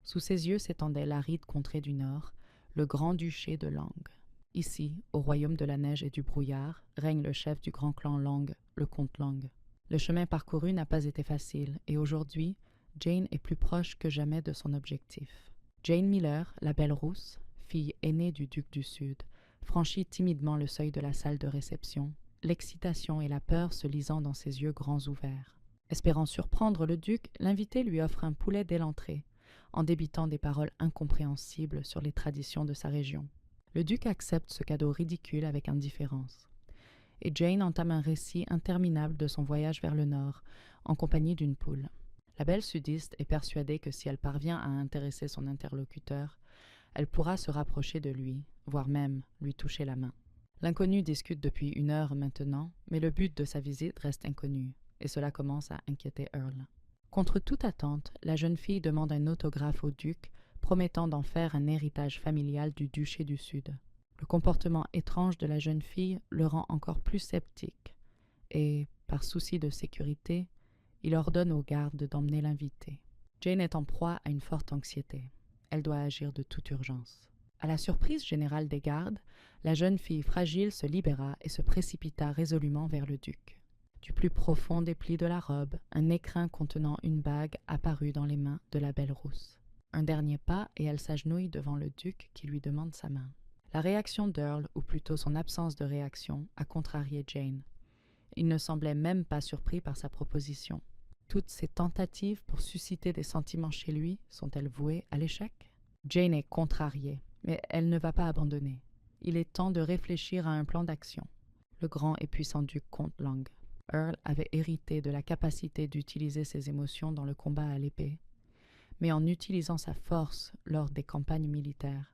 Sous ses yeux s'étendait l'aride contrée du nord, le grand-duché de Lang. Ici, au royaume de la neige et du brouillard, règne le chef du grand clan Lang, le comte Lang. Le chemin parcouru n'a pas été facile, et aujourd'hui, Jane est plus proche que jamais de son objectif. Jane Miller, la belle rousse, fille aînée du duc du Sud, franchit timidement le seuil de la salle de réception, l'excitation et la peur se lisant dans ses yeux grands ouverts. Espérant surprendre le duc, l'invité lui offre un poulet dès l'entrée, en débitant des paroles incompréhensibles sur les traditions de sa région. Le duc accepte ce cadeau ridicule avec indifférence. Et Jane entame un récit interminable de son voyage vers le nord, en compagnie d'une poule. La belle sudiste est persuadée que si elle parvient à intéresser son interlocuteur, elle pourra se rapprocher de lui, voire même lui toucher la main. L'inconnu discute depuis 1 heure maintenant, mais le but de sa visite reste inconnu, et cela commence à inquiéter Earl. Contre toute attente, la jeune fille demande un autographe au duc, promettant d'en faire un héritage familial du duché du Sud. Le comportement étrange de la jeune fille le rend encore plus sceptique, et, par souci de sécurité, il ordonne aux gardes d'emmener l'invité. Jane est en proie à une forte anxiété. Elle doit agir de toute urgence. À la surprise générale des gardes, la jeune fille fragile se libéra et se précipita résolument vers le duc. Du plus profond des plis de la robe, un écrin contenant une bague apparut dans les mains de la belle rousse. Un dernier pas et elle s'agenouille devant le duc qui lui demande sa main. La réaction d'Earl, ou plutôt son absence de réaction, a contrarié Jane. Il ne semblait même pas surpris par sa proposition. Toutes ces tentatives pour susciter des sentiments chez lui sont-elles vouées à l'échec? Jane est contrariée, mais elle ne va pas abandonner. Il est temps de réfléchir à un plan d'action. Le grand et puissant duc comte Lang. Earl avait hérité de la capacité d'utiliser ses émotions dans le combat à l'épée, mais en utilisant sa force lors des campagnes militaires,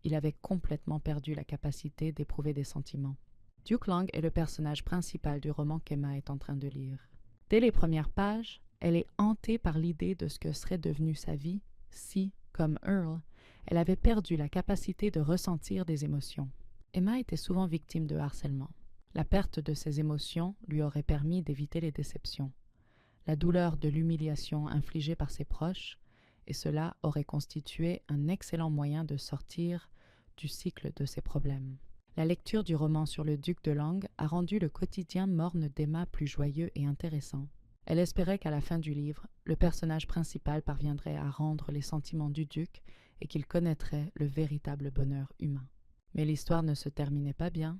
il avait complètement perdu la capacité d'éprouver des sentiments. Duke Lang est le personnage principal du roman qu'Emma est en train de lire. Dès les premières pages, elle est hantée par l'idée de ce que serait devenue sa vie si, comme Earl, elle avait perdu la capacité de ressentir des émotions. Emma était souvent victime de harcèlement. La perte de ses émotions lui aurait permis d'éviter les déceptions, la douleur de l'humiliation infligée par ses proches, et cela aurait constitué un excellent moyen de sortir du cycle de ses problèmes. La lecture du roman sur le duc de Lang a rendu le quotidien morne d'Emma plus joyeux et intéressant. Elle espérait qu'à la fin du livre, le personnage principal parviendrait à rendre les sentiments du duc et qu'il connaîtrait le véritable bonheur humain. Mais l'histoire ne se terminait pas bien.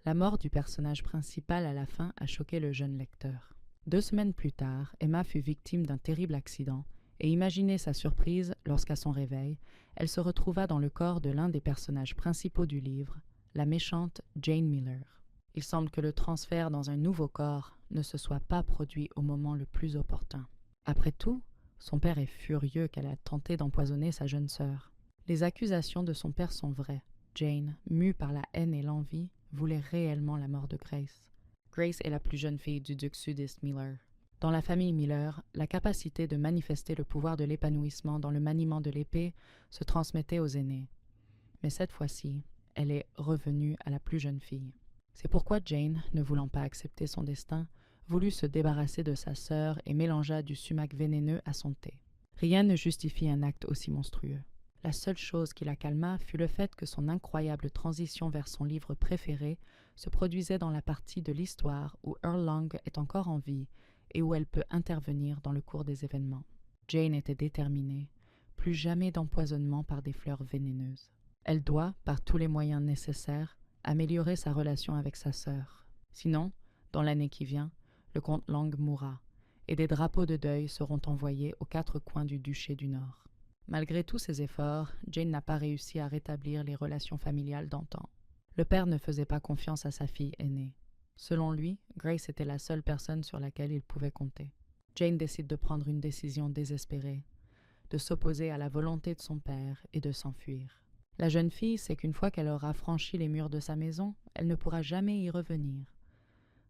La mort du personnage principal à la fin a choqué le jeune lecteur. 2 semaines plus tard, Emma fut victime d'un terrible accident, et imaginez sa surprise lorsqu'à son réveil, elle se retrouva dans le corps de l'un des personnages principaux du livre, la méchante Jane Miller. Il semble que le transfert dans un nouveau corps ne se soit pas produit au moment le plus opportun. Après tout, son père est furieux qu'elle a tenté d'empoisonner sa jeune sœur. Les accusations de son père sont vraies. Jane, mue par la haine et l'envie, voulait réellement la mort de Grace. Grace est la plus jeune fille du duc sudiste Miller. Dans la famille Miller, la capacité de manifester le pouvoir de l'épanouissement dans le maniement de l'épée se transmettait aux aînés. Mais cette fois-ci, elle est revenue à la plus jeune fille. C'est pourquoi Jane, ne voulant pas accepter son destin, voulut se débarrasser de sa sœur et mélangea du sumac vénéneux à son thé. Rien ne justifie un acte aussi monstrueux. La seule chose qui la calma fut le fait que son incroyable transition vers son livre préféré se produisait dans la partie de l'histoire où Earl Lang est encore en vie et où elle peut intervenir dans le cours des événements. Jane était déterminée, plus jamais d'empoisonnement par des fleurs vénéneuses. Elle doit, par tous les moyens nécessaires, améliorer sa relation avec sa sœur. Sinon, dans l'année qui vient, le comte Lang mourra, et des drapeaux de deuil seront envoyés aux 4 coins du duché du Nord. Malgré tous ses efforts, Jane n'a pas réussi à rétablir les relations familiales d'antan. Le père ne faisait pas confiance à sa fille aînée. Selon lui, Grace était la seule personne sur laquelle il pouvait compter. Jane décide de prendre une décision désespérée, de s'opposer à la volonté de son père et de s'enfuir. La jeune fille sait qu'une fois qu'elle aura franchi les murs de sa maison, elle ne pourra jamais y revenir.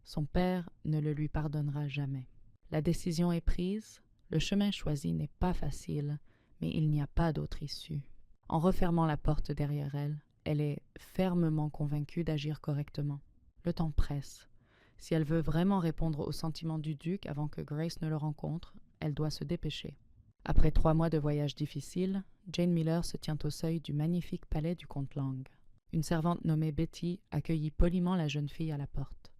Son père ne le lui pardonnera jamais. La décision est prise, le chemin choisi n'est pas facile, mais il n'y a pas d'autre issue. En refermant la porte derrière elle, elle est fermement convaincue d'agir correctement. Le temps presse. Si elle veut vraiment répondre aux sentiments du duc avant que Grace ne le rencontre, elle doit se dépêcher. Après 3 mois de voyage difficile, Jane Miller se tient au seuil du magnifique palais du comte Lang. Une servante nommée Betty accueillit poliment la jeune fille à la porte.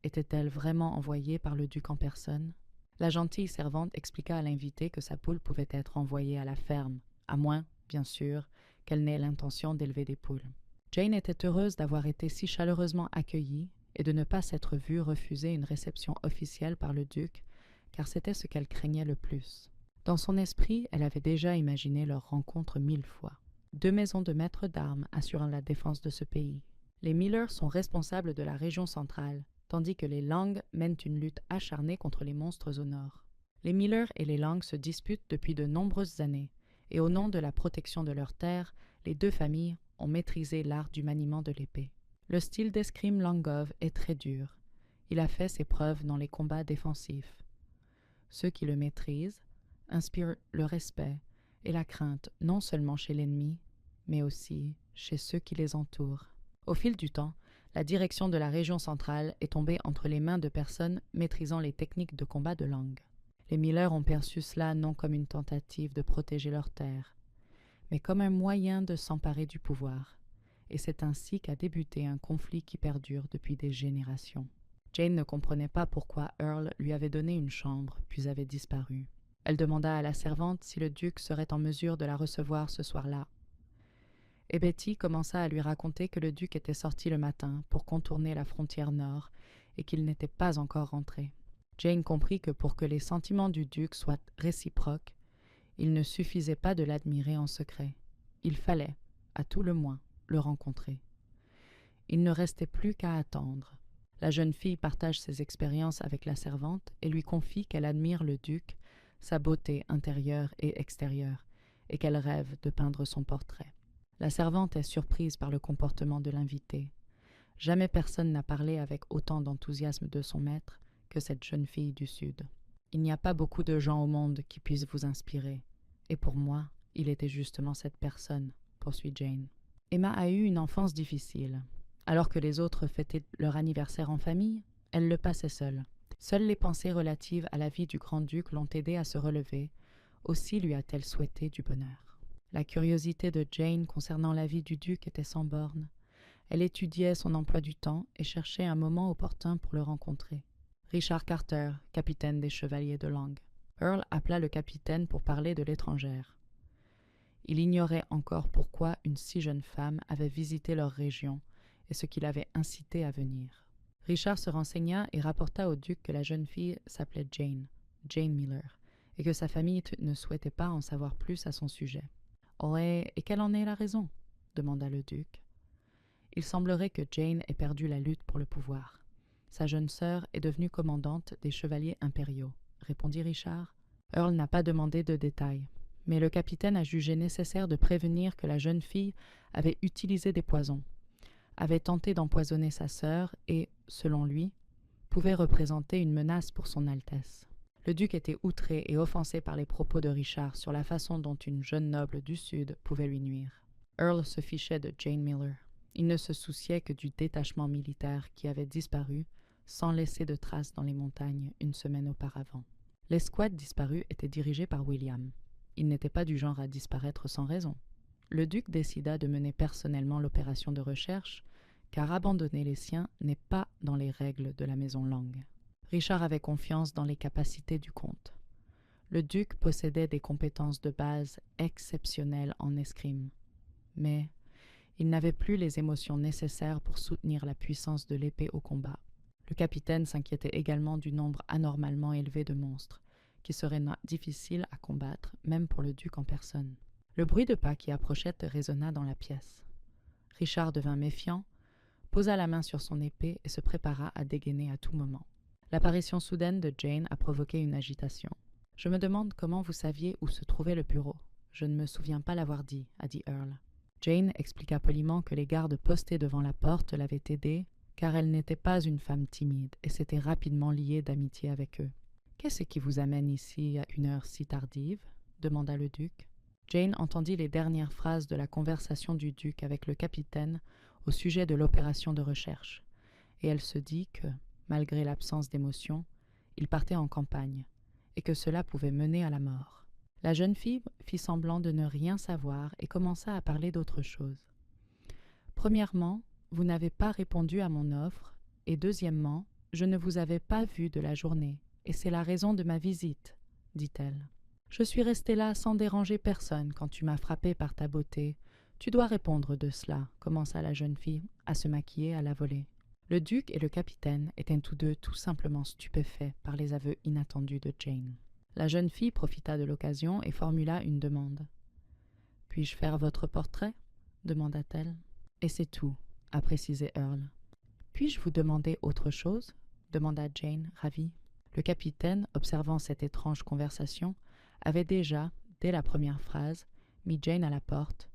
Était-elle vraiment envoyée par le duc en personne? La gentille servante expliqua à l'invité que sa poule pouvait être envoyée à la ferme, à moins, bien sûr, qu'elle n'ait l'intention d'élever des poules. Jane était heureuse d'avoir été si chaleureusement accueillie et de ne pas s'être vue refuser une réception officielle par le duc, car c'était ce qu'elle craignait le plus. Dans son esprit, elle avait déjà imaginé leur rencontre 1000 fois. 2 maisons de maîtres d'armes assurant la défense de ce pays. Les Miller sont responsables de la région centrale, tandis que les Lang mènent une lutte acharnée contre les monstres au nord. Les Miller et les Lang se disputent depuis de nombreuses années, et au nom de la protection de leurs terres, les 2 familles ont maîtrisé l'art du maniement de l'épée. Le style d'escrime Langov est très dur. Il a fait ses preuves dans les combats défensifs. Ceux qui le maîtrisent inspirent le respect et la crainte non seulement chez l'ennemi, mais aussi chez ceux qui les entourent. Au fil du temps, la direction de la région centrale est tombée entre les mains de personnes maîtrisant les techniques de combat de Lang. Les Miller ont perçu cela non comme une tentative de protéger leurs terres, mais comme un moyen de s'emparer du pouvoir, et c'est ainsi qu'a débuté un conflit qui perdure depuis des générations. Jane ne comprenait pas pourquoi Earl lui avait donné une chambre, puis avait disparu. Elle demanda à la servante si le duc serait en mesure de la recevoir ce soir-là. Et Betty commença à lui raconter que le duc était sorti le matin pour contourner la frontière nord et qu'il n'était pas encore rentré. Jane comprit que pour que les sentiments du duc soient réciproques, il ne suffisait pas de l'admirer en secret. Il fallait, à tout le moins, le rencontrer. Il ne restait plus qu'à attendre. La jeune fille partage ses expériences avec la servante et lui confie qu'elle admire le duc, sa beauté intérieure et extérieure, et qu'elle rêve de peindre son portrait. La servante est surprise par le comportement de l'invité. Jamais personne n'a parlé avec autant d'enthousiasme de son maître que cette jeune fille du Sud. Il n'y a pas beaucoup de gens au monde qui puissent vous inspirer. Et pour moi, il était justement cette personne, poursuit Jane. Emma a eu une enfance difficile. Alors que les autres fêtaient leur anniversaire en famille, elle le passait seule. Seules les pensées relatives à la vie du grand-duc l'ont aidée à se relever. Aussi lui a-t-elle souhaité du bonheur. La curiosité de Jane concernant la vie du duc était sans bornes. Elle étudiait son emploi du temps et cherchait un moment opportun pour le rencontrer. Richard Carter, capitaine des chevaliers de Lang. Earl appela le capitaine pour parler de l'étrangère. Il ignorait encore pourquoi une si jeune femme avait visité leur région et ce qui l'avait incité à venir. Richard se renseigna et rapporta au duc que la jeune fille s'appelait Jane Miller, et que sa famille ne souhaitait pas en savoir plus à son sujet. « Oh, et quelle en est la raison ?» demanda le duc. « Il semblerait que Jane ait perdu la lutte pour le pouvoir. Sa jeune sœur est devenue commandante des chevaliers impériaux, » répondit Richard. Earl n'a pas demandé de détails, mais le capitaine a jugé nécessaire de prévenir que la jeune fille avait utilisé des poisons, avait tenté d'empoisonner sa sœur et, selon lui, pouvait représenter une menace pour son Altesse. Le duc était outré et offensé par les propos de Richard sur la façon dont une jeune noble du Sud pouvait lui nuire. Earl se fichait de Jane Miller. Il ne se souciait que du détachement militaire qui avait disparu sans laisser de traces dans les montagnes une semaine auparavant. L'escouade disparue était dirigée par William. Il n'était pas du genre à disparaître sans raison. Le duc décida de mener personnellement l'opération de recherche, car abandonner les siens n'est pas dans les règles de la maison Lang. Richard avait confiance dans les capacités du comte. Le duc possédait des compétences de base exceptionnelles en escrime, mais il n'avait plus les émotions nécessaires pour soutenir la puissance de l'épée au combat. Le capitaine s'inquiétait également du nombre anormalement élevé de monstres, qui seraient difficiles à combattre, même pour le duc en personne. Le bruit de pas qui approchait résonna dans la pièce. Richard devint méfiant, posa la main sur son épée et se prépara à dégainer à tout moment. L'apparition soudaine de Jane a provoqué une agitation. « Je me demande comment vous saviez où se trouvait le bureau. Je ne me souviens pas l'avoir dit, » a dit Earl. Jane expliqua poliment que les gardes postés devant la porte l'avaient aidée, car elle n'était pas une femme timide et s'était rapidement liée d'amitié avec eux. « Qu'est-ce qui vous amène ici à une heure si tardive ?» demanda le duc. Jane entendit les dernières phrases de la conversation du duc avec le capitaine au sujet de l'opération de recherche, et elle se dit que, malgré l'absence d'émotion, il partait en campagne, et que cela pouvait mener à la mort. La jeune fille fit semblant de ne rien savoir et commença à parler d'autre chose. « Premièrement, vous n'avez pas répondu à mon offre, et deuxièmement, je ne vous avais pas vu de la journée, et c'est la raison de ma visite, dit-elle. Je suis restée là sans déranger personne quand tu m'as frappée par ta beauté. Tu dois répondre de cela, commença la jeune fille à se maquiller à la volée. Le duc et le capitaine étaient tous deux tout simplement stupéfaits par les aveux inattendus de Jane. La jeune fille profita de l'occasion et formula une demande. « Puis-je faire votre portrait ?» demanda-t-elle. « Et c'est tout, » a précisé Earl. « Puis-je vous demander autre chose ?» demanda Jane, ravie. Le capitaine, observant cette étrange conversation, avait déjà, dès la première phrase, mis Jane à la porte,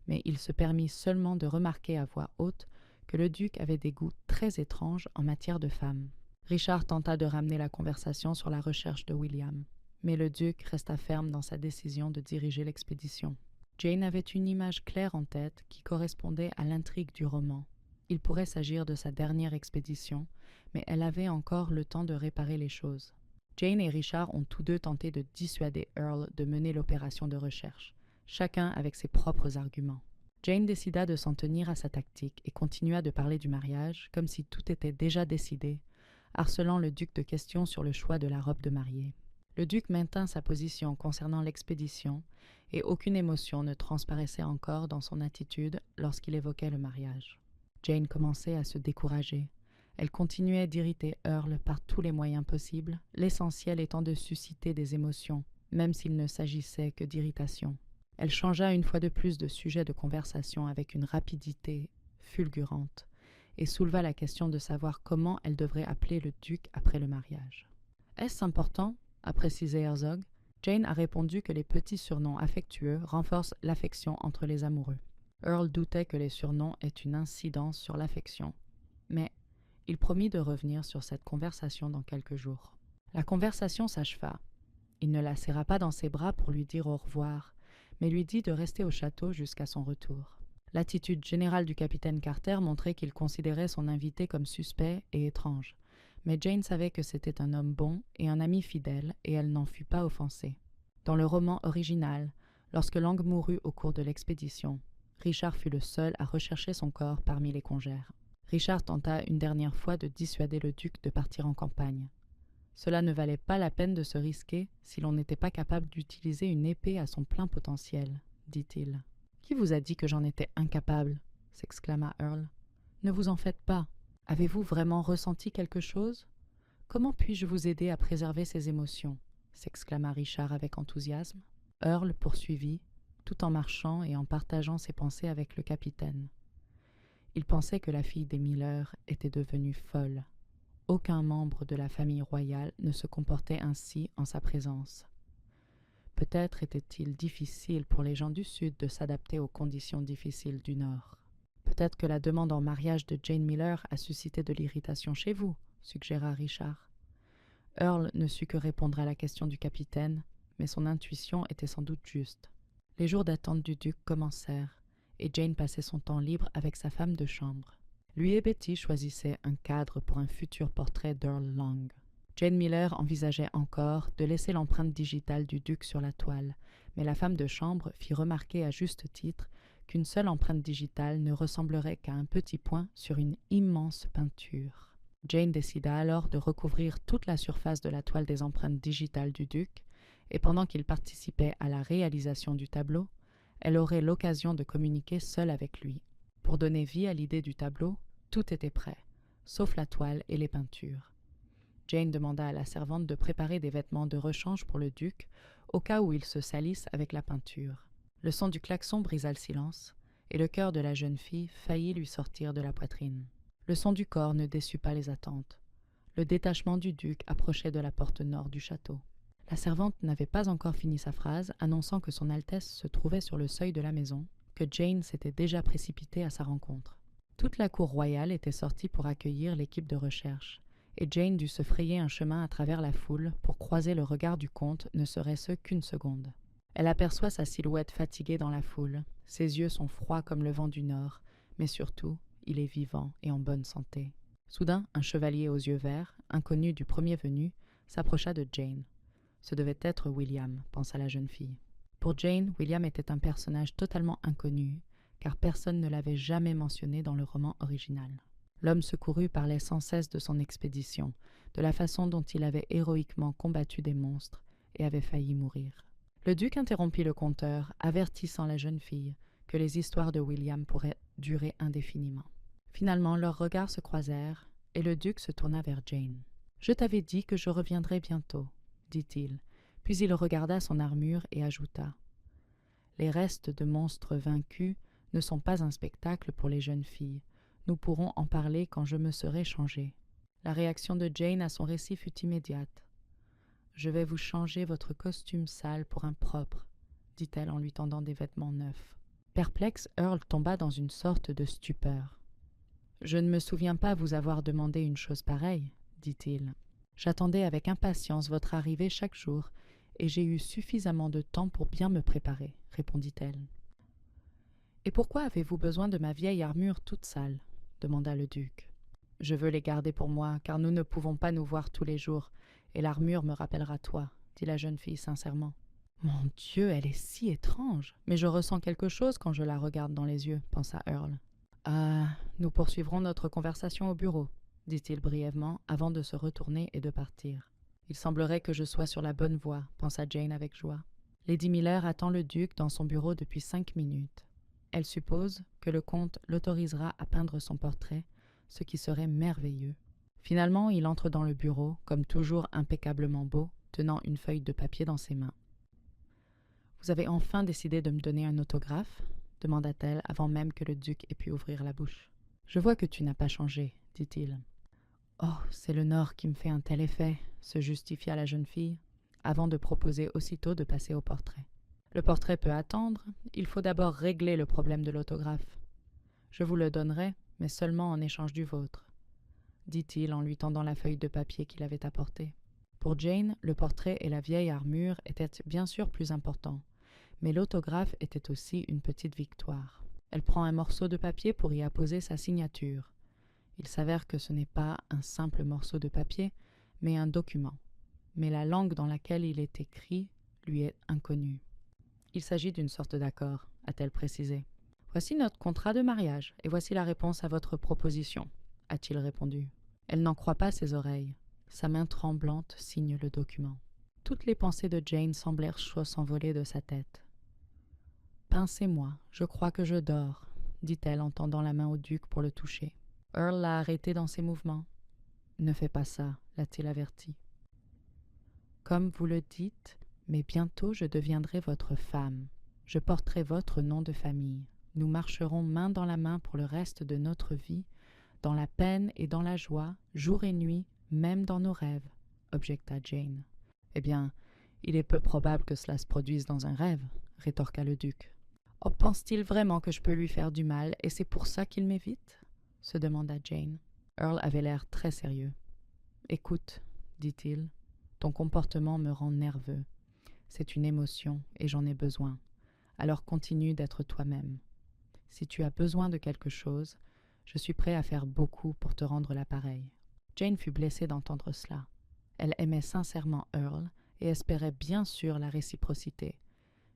mais il se permit seulement de remarquer à voix haute que le duc avait des goûts très étranges en matière de femmes. Richard tenta de ramener la conversation sur la recherche de William, mais le duc resta ferme dans sa décision de diriger l'expédition. Jane avait une image claire en tête qui correspondait à l'intrigue du roman. Il pourrait s'agir de sa dernière expédition, mais elle avait encore le temps de réparer les choses. Jane et Richard ont tous deux tenté de dissuader Earl de mener l'opération de recherche, chacun avec ses propres arguments. Jane décida de s'en tenir à sa tactique et continua de parler du mariage comme si tout était déjà décidé, harcelant le duc de questions sur le choix de la robe de mariée. Le duc maintint sa position concernant l'expédition et aucune émotion ne transparaissait encore dans son attitude lorsqu'il évoquait le mariage. Jane commençait à se décourager. Elle continuait d'irriter Earl par tous les moyens possibles, l'essentiel étant de susciter des émotions, même s'il ne s'agissait que d'irritation. Elle changea une fois de plus de sujet de conversation avec une rapidité fulgurante et souleva la question de savoir comment elle devrait appeler le duc après le mariage. « Est-ce important ?» a précisé Herzog. Jane a répondu que les petits surnoms affectueux renforcent l'affection entre les amoureux. Earl doutait que les surnoms aient une incidence sur l'affection, mais il promit de revenir sur cette conversation dans quelques jours. La conversation s'acheva. Il ne la serra pas dans ses bras pour lui dire au revoir, mais lui dit de rester au château jusqu'à son retour. L'attitude générale du capitaine Carter montrait qu'il considérait son invité comme suspect et étrange, mais Jane savait que c'était un homme bon et un ami fidèle, et elle n'en fut pas offensée. Dans le roman original, lorsque Lang mourut au cours de l'expédition, Richard fut le seul à rechercher son corps parmi les congères. Richard tenta une dernière fois de dissuader le duc de partir en campagne. Cela ne valait pas la peine de se risquer si l'on n'était pas capable d'utiliser une épée à son plein potentiel, dit-il. « Qui vous a dit que j'en étais incapable ?» s'exclama Earl. « Ne vous en faites pas. Avez-vous vraiment ressenti quelque chose ? Comment puis-je vous aider à préserver ces émotions ?» s'exclama Richard avec enthousiasme. Earl poursuivit, tout en marchant et en partageant ses pensées avec le capitaine. Il pensait que la fille des Miller était devenue folle. Aucun membre de la famille royale ne se comportait ainsi en sa présence. Peut-être était-il difficile pour les gens du Sud de s'adapter aux conditions difficiles du Nord. Peut-être que la demande en mariage de Jane Miller a suscité de l'irritation chez vous, suggéra Richard. Earl ne sut que répondre à la question du capitaine, mais son intuition était sans doute juste. Les jours d'attente du duc commencèrent, et Jane passait son temps libre avec sa femme de chambre. Lui et Betty choisissaient un cadre pour un futur portrait d'Earl Lang. Jane Miller envisageait encore de laisser l'empreinte digitale du duc sur la toile, mais la femme de chambre fit remarquer à juste titre qu'une seule empreinte digitale ne ressemblerait qu'à un petit point sur une immense peinture. Jane décida alors de recouvrir toute la surface de la toile des empreintes digitales du duc, et pendant qu'il participait à la réalisation du tableau, elle aurait l'occasion de communiquer seule avec lui. Pour donner vie à l'idée du tableau, tout était prêt, sauf la toile et les peintures. Jane demanda à la servante de préparer des vêtements de rechange pour le duc, au cas où il se salisse avec la peinture. Le son du klaxon brisa le silence, et le cœur de la jeune fille faillit lui sortir de la poitrine. Le son du corps ne déçut pas les attentes. Le détachement du duc approchait de la porte nord du château. La servante n'avait pas encore fini sa phrase, annonçant que son Altesse se trouvait sur le seuil de la maison, que Jane s'était déjà précipitée à sa rencontre. Toute la cour royale était sortie pour accueillir l'équipe de recherche, et Jane dut se frayer un chemin à travers la foule pour croiser le regard du comte, ne serait-ce qu'une seconde. Elle aperçoit sa silhouette fatiguée dans la foule. Ses yeux sont froids comme le vent du nord, mais surtout, il est vivant et en bonne santé. Soudain, un chevalier aux yeux verts, inconnu du premier venu, s'approcha de Jane. Ce devait être William, pensa la jeune fille. Pour Jane, William était un personnage totalement inconnu, car personne ne l'avait jamais mentionné dans le roman original. L'homme secouru parlait sans cesse de son expédition, de la façon dont il avait héroïquement combattu des monstres et avait failli mourir. Le duc interrompit le conteur, avertissant la jeune fille que les histoires de William pourraient durer indéfiniment. Finalement, leurs regards se croisèrent, et le duc se tourna vers Jane. « Je t'avais dit que je reviendrais bientôt, » dit-il, puis il regarda son armure et ajouta « Les restes de monstres vaincus ne sont pas un spectacle pour les jeunes filles. Nous pourrons en parler quand je me serai changée. » La réaction de Jane à son récit fut immédiate. « Je vais vous changer votre costume sale pour un propre, » dit-elle en lui tendant des vêtements neufs. Perplexe, Earl tomba dans une sorte de stupeur. « Je ne me souviens pas vous avoir demandé une chose pareille, » dit-il. « J'attendais avec impatience votre arrivée chaque jour, et j'ai eu suffisamment de temps pour bien me préparer, » répondit-elle. « Et pourquoi avez-vous besoin de ma vieille armure toute sale ?» demanda le duc. « Je veux les garder pour moi, car nous ne pouvons pas nous voir tous les jours, et l'armure me rappellera toi, » dit la jeune fille sincèrement. « Mon Dieu, elle est si étrange, mais je ressens quelque chose quand je la regarde dans les yeux, » pensa Earl. « Ah, nous poursuivrons notre conversation au bureau, » dit-il brièvement, avant de se retourner et de partir. « Il semblerait que je sois sur la bonne voie, » pensa Jane avec joie. Lady Miller attend le duc dans son bureau depuis 5 minutes. Elle suppose que le comte l'autorisera à peindre son portrait, ce qui serait merveilleux. Finalement, il entre dans le bureau, comme toujours impeccablement beau, tenant une feuille de papier dans ses mains. « Vous avez enfin décidé de me donner un autographe ?» demanda-t-elle avant même que le duc ait pu ouvrir la bouche. « Je vois que tu n'as pas changé, » dit-il. « Oh, c'est le Nord qui me fait un tel effet, » se justifia la jeune fille, avant de proposer aussitôt de passer au portrait. « Le portrait peut attendre, il faut d'abord régler le problème de l'autographe. Je vous le donnerai, mais seulement en échange du vôtre, » dit-il en lui tendant la feuille de papier qu'il avait apportée. Pour Jane, le portrait et la vieille armure étaient bien sûr plus importants, mais l'autographe était aussi une petite victoire. Elle prend un morceau de papier pour y apposer sa signature. Il s'avère que ce n'est pas un simple morceau de papier, mais un document. Mais la langue dans laquelle il est écrit lui est inconnue. « Il s'agit d'une sorte d'accord, » a-t-elle précisé. « Voici notre contrat de mariage, et voici la réponse à votre proposition, » a-t-il répondu. Elle n'en croit pas ses oreilles. Sa main tremblante signe le document. Toutes les pensées de Jane semblèrent s'envoler de sa tête. « Pincez-moi, je crois que je dors, » dit-elle en tendant la main au duc pour le toucher. Earl l'a arrêté dans ses mouvements. « Ne fais pas ça, » l'a-t-il averti. « Comme vous le dites, mais bientôt je deviendrai votre femme. Je porterai votre nom de famille. Nous marcherons main dans la main pour le reste de notre vie, dans la peine et dans la joie, jour et nuit, même dans nos rêves, » objecta Jane. « Eh bien, il est peu probable que cela se produise dans un rêve, » rétorqua le duc. « Oh, pense-t-il vraiment que je peux lui faire du mal, et c'est pour ça qu'il m'évite ?» se demanda Jane. Earl avait l'air très sérieux. « Écoute, » dit-il, « ton comportement me rend nerveux. C'est une émotion, et j'en ai besoin. Alors continue d'être toi-même. Si tu as besoin de quelque chose, je suis prêt à faire beaucoup pour te rendre l'appareil. » Jane fut blessée d'entendre cela. Elle aimait sincèrement Earl et espérait bien sûr la réciprocité.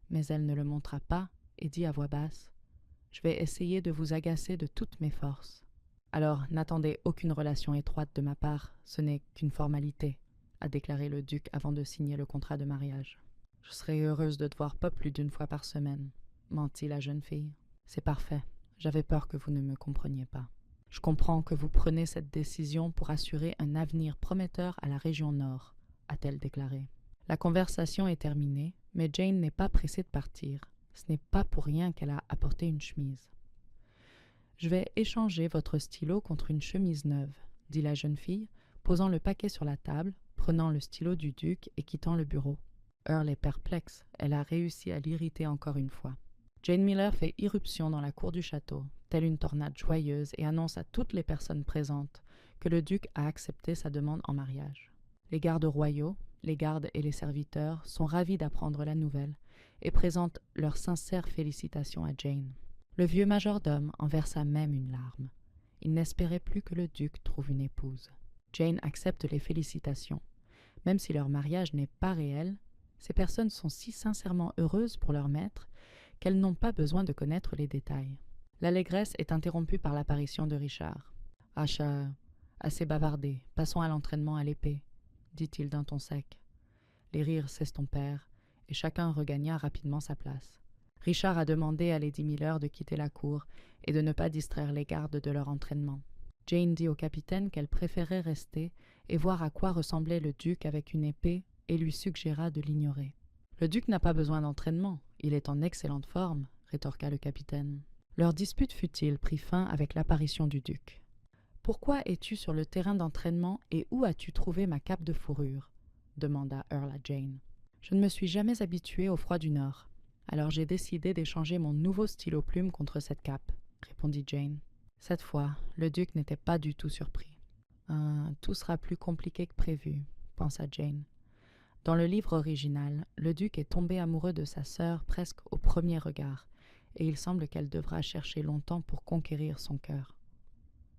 Mais elle ne le montra pas et dit à voix basse « Je vais essayer de vous agacer de toutes mes forces. » « Alors, n'attendez aucune relation étroite de ma part, ce n'est qu'une formalité, » a déclaré le duc avant de signer le contrat de mariage. « Je serai heureuse de te voir pas plus d'une fois par semaine, » mentit la jeune fille. « C'est parfait, j'avais peur que vous ne me compreniez pas. Je comprends que vous prenez cette décision pour assurer un avenir prometteur à la région Nord, » a-t-elle déclaré. La conversation est terminée, mais Jane n'est pas pressée de partir. Ce n'est pas pour rien qu'elle a apporté une chemise. « Je vais échanger votre stylo contre une chemise neuve, » dit la jeune fille, posant le paquet sur la table, prenant le stylo du duc et quittant le bureau. Earl est perplexe, elle a réussi à l'irriter encore une fois. Jane Miller fait irruption dans la cour du château, telle une tornade joyeuse, et annonce à toutes les personnes présentes que le duc a accepté sa demande en mariage. Les gardes royaux, les gardes et les serviteurs sont ravis d'apprendre la nouvelle et présentent leurs sincères félicitations à Jane. Le vieux majordome en versa même une larme. Il n'espérait plus que le duc trouve une épouse. Jane accepte les félicitations, Même si leur mariage n'est pas réel, ces personnes sont si sincèrement heureuses pour leur maître qu'elles n'ont pas besoin de connaître les détails. L'allégresse est interrompue par l'apparition de Richard. « Acha, assez bavardé, passons à l'entraînement à l'épée, dit-il d'un ton sec. Les rires s'estompèrent, et chacun regagna rapidement sa place. Richard a demandé à Lady Miller de quitter la cour et de ne pas distraire les gardes de leur entraînement. Jane dit au capitaine qu'elle préférait rester et voir à quoi ressemblait le duc avec une épée et lui suggéra de l'ignorer. « Le duc n'a pas besoin d'entraînement, il est en excellente forme, » rétorqua le capitaine. Leur dispute futile prit fin avec l'apparition du duc. « Pourquoi es-tu sur le terrain d'entraînement et où as-tu trouvé ma cape de fourrure ?» demanda Earl à Jane. « Je ne me suis jamais habituée au froid du Nord, alors j'ai décidé d'échanger mon nouveau stylo-plume contre cette cape, » répondit Jane. Cette fois, le duc n'était pas du tout surpris. « Tout sera plus compliqué que prévu, » pensa Jane. Dans le livre original, le duc est tombé amoureux de sa sœur presque au premier regard, et il semble qu'elle devra chercher longtemps pour conquérir son cœur.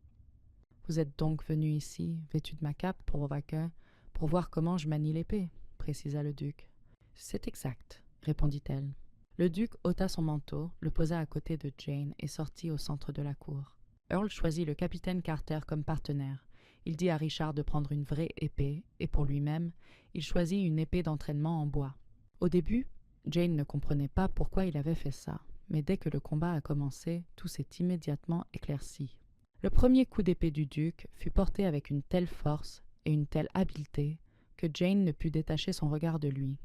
« Vous êtes donc venu ici, vêtu de ma cape, Provoqueur, pour voir comment je manie l'épée, » précisa le duc. « C'est exact, » répondit-elle. Le duc ôta son manteau, le posa à côté de Jane et sortit au centre de la cour. Earl choisit le capitaine Carter comme partenaire. Il dit à Richard de prendre une vraie épée, et pour lui-même, il choisit une épée d'entraînement en bois. Au début, Jane ne comprenait pas pourquoi il avait fait ça, mais dès que le combat a commencé, tout s'est immédiatement éclairci. Le premier coup d'épée du duc fut porté avec une telle force et une telle habileté que Jane ne put détacher son regard de lui.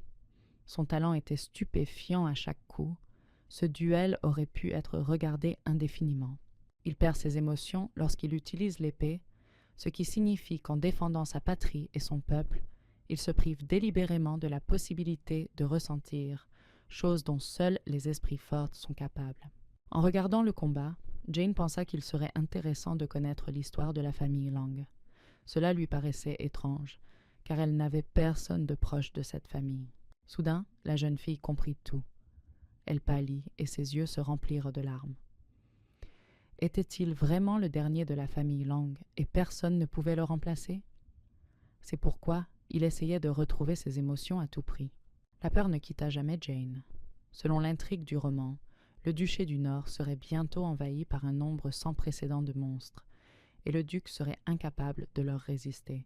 Son talent était stupéfiant à chaque coup. Ce duel aurait pu être regardé indéfiniment. Il perd ses émotions lorsqu'il utilise l'épée, ce qui signifie qu'en défendant sa patrie et son peuple, il se prive délibérément de la possibilité de ressentir, chose dont seuls les esprits forts sont capables. En regardant le combat, Jane pensa qu'il serait intéressant de connaître l'histoire de la famille Lang. Cela lui paraissait étrange, car elle n'avait personne de proche de cette famille. Soudain, la jeune fille comprit tout. Elle pâlit et ses yeux se remplirent de larmes. Était-il vraiment le dernier de la famille Lang et personne ne pouvait le remplacer? C'est pourquoi il essayait de retrouver ses émotions à tout prix. La peur ne quitta jamais Jane. Selon l'intrigue du roman, le duché du Nord serait bientôt envahi par un nombre sans précédent de monstres, et le duc serait incapable de leur résister,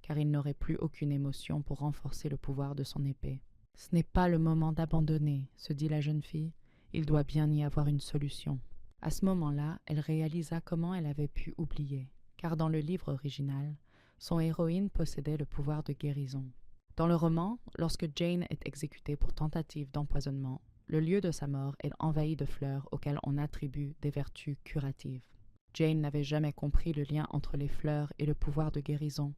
car il n'aurait plus aucune émotion pour renforcer le pouvoir de son épée. « Ce n'est pas le moment d'abandonner, » se dit la jeune fille. « Il doit bien y avoir une solution. » À ce moment-là, elle réalisa comment elle avait pu oublier, car dans le livre original, son héroïne possédait le pouvoir de guérison. Dans le roman, lorsque Jane est exécutée pour tentative d'empoisonnement, le lieu de sa mort est envahi de fleurs auxquelles on attribue des vertus curatives. Jane n'avait jamais compris le lien entre les fleurs et le pouvoir de guérison,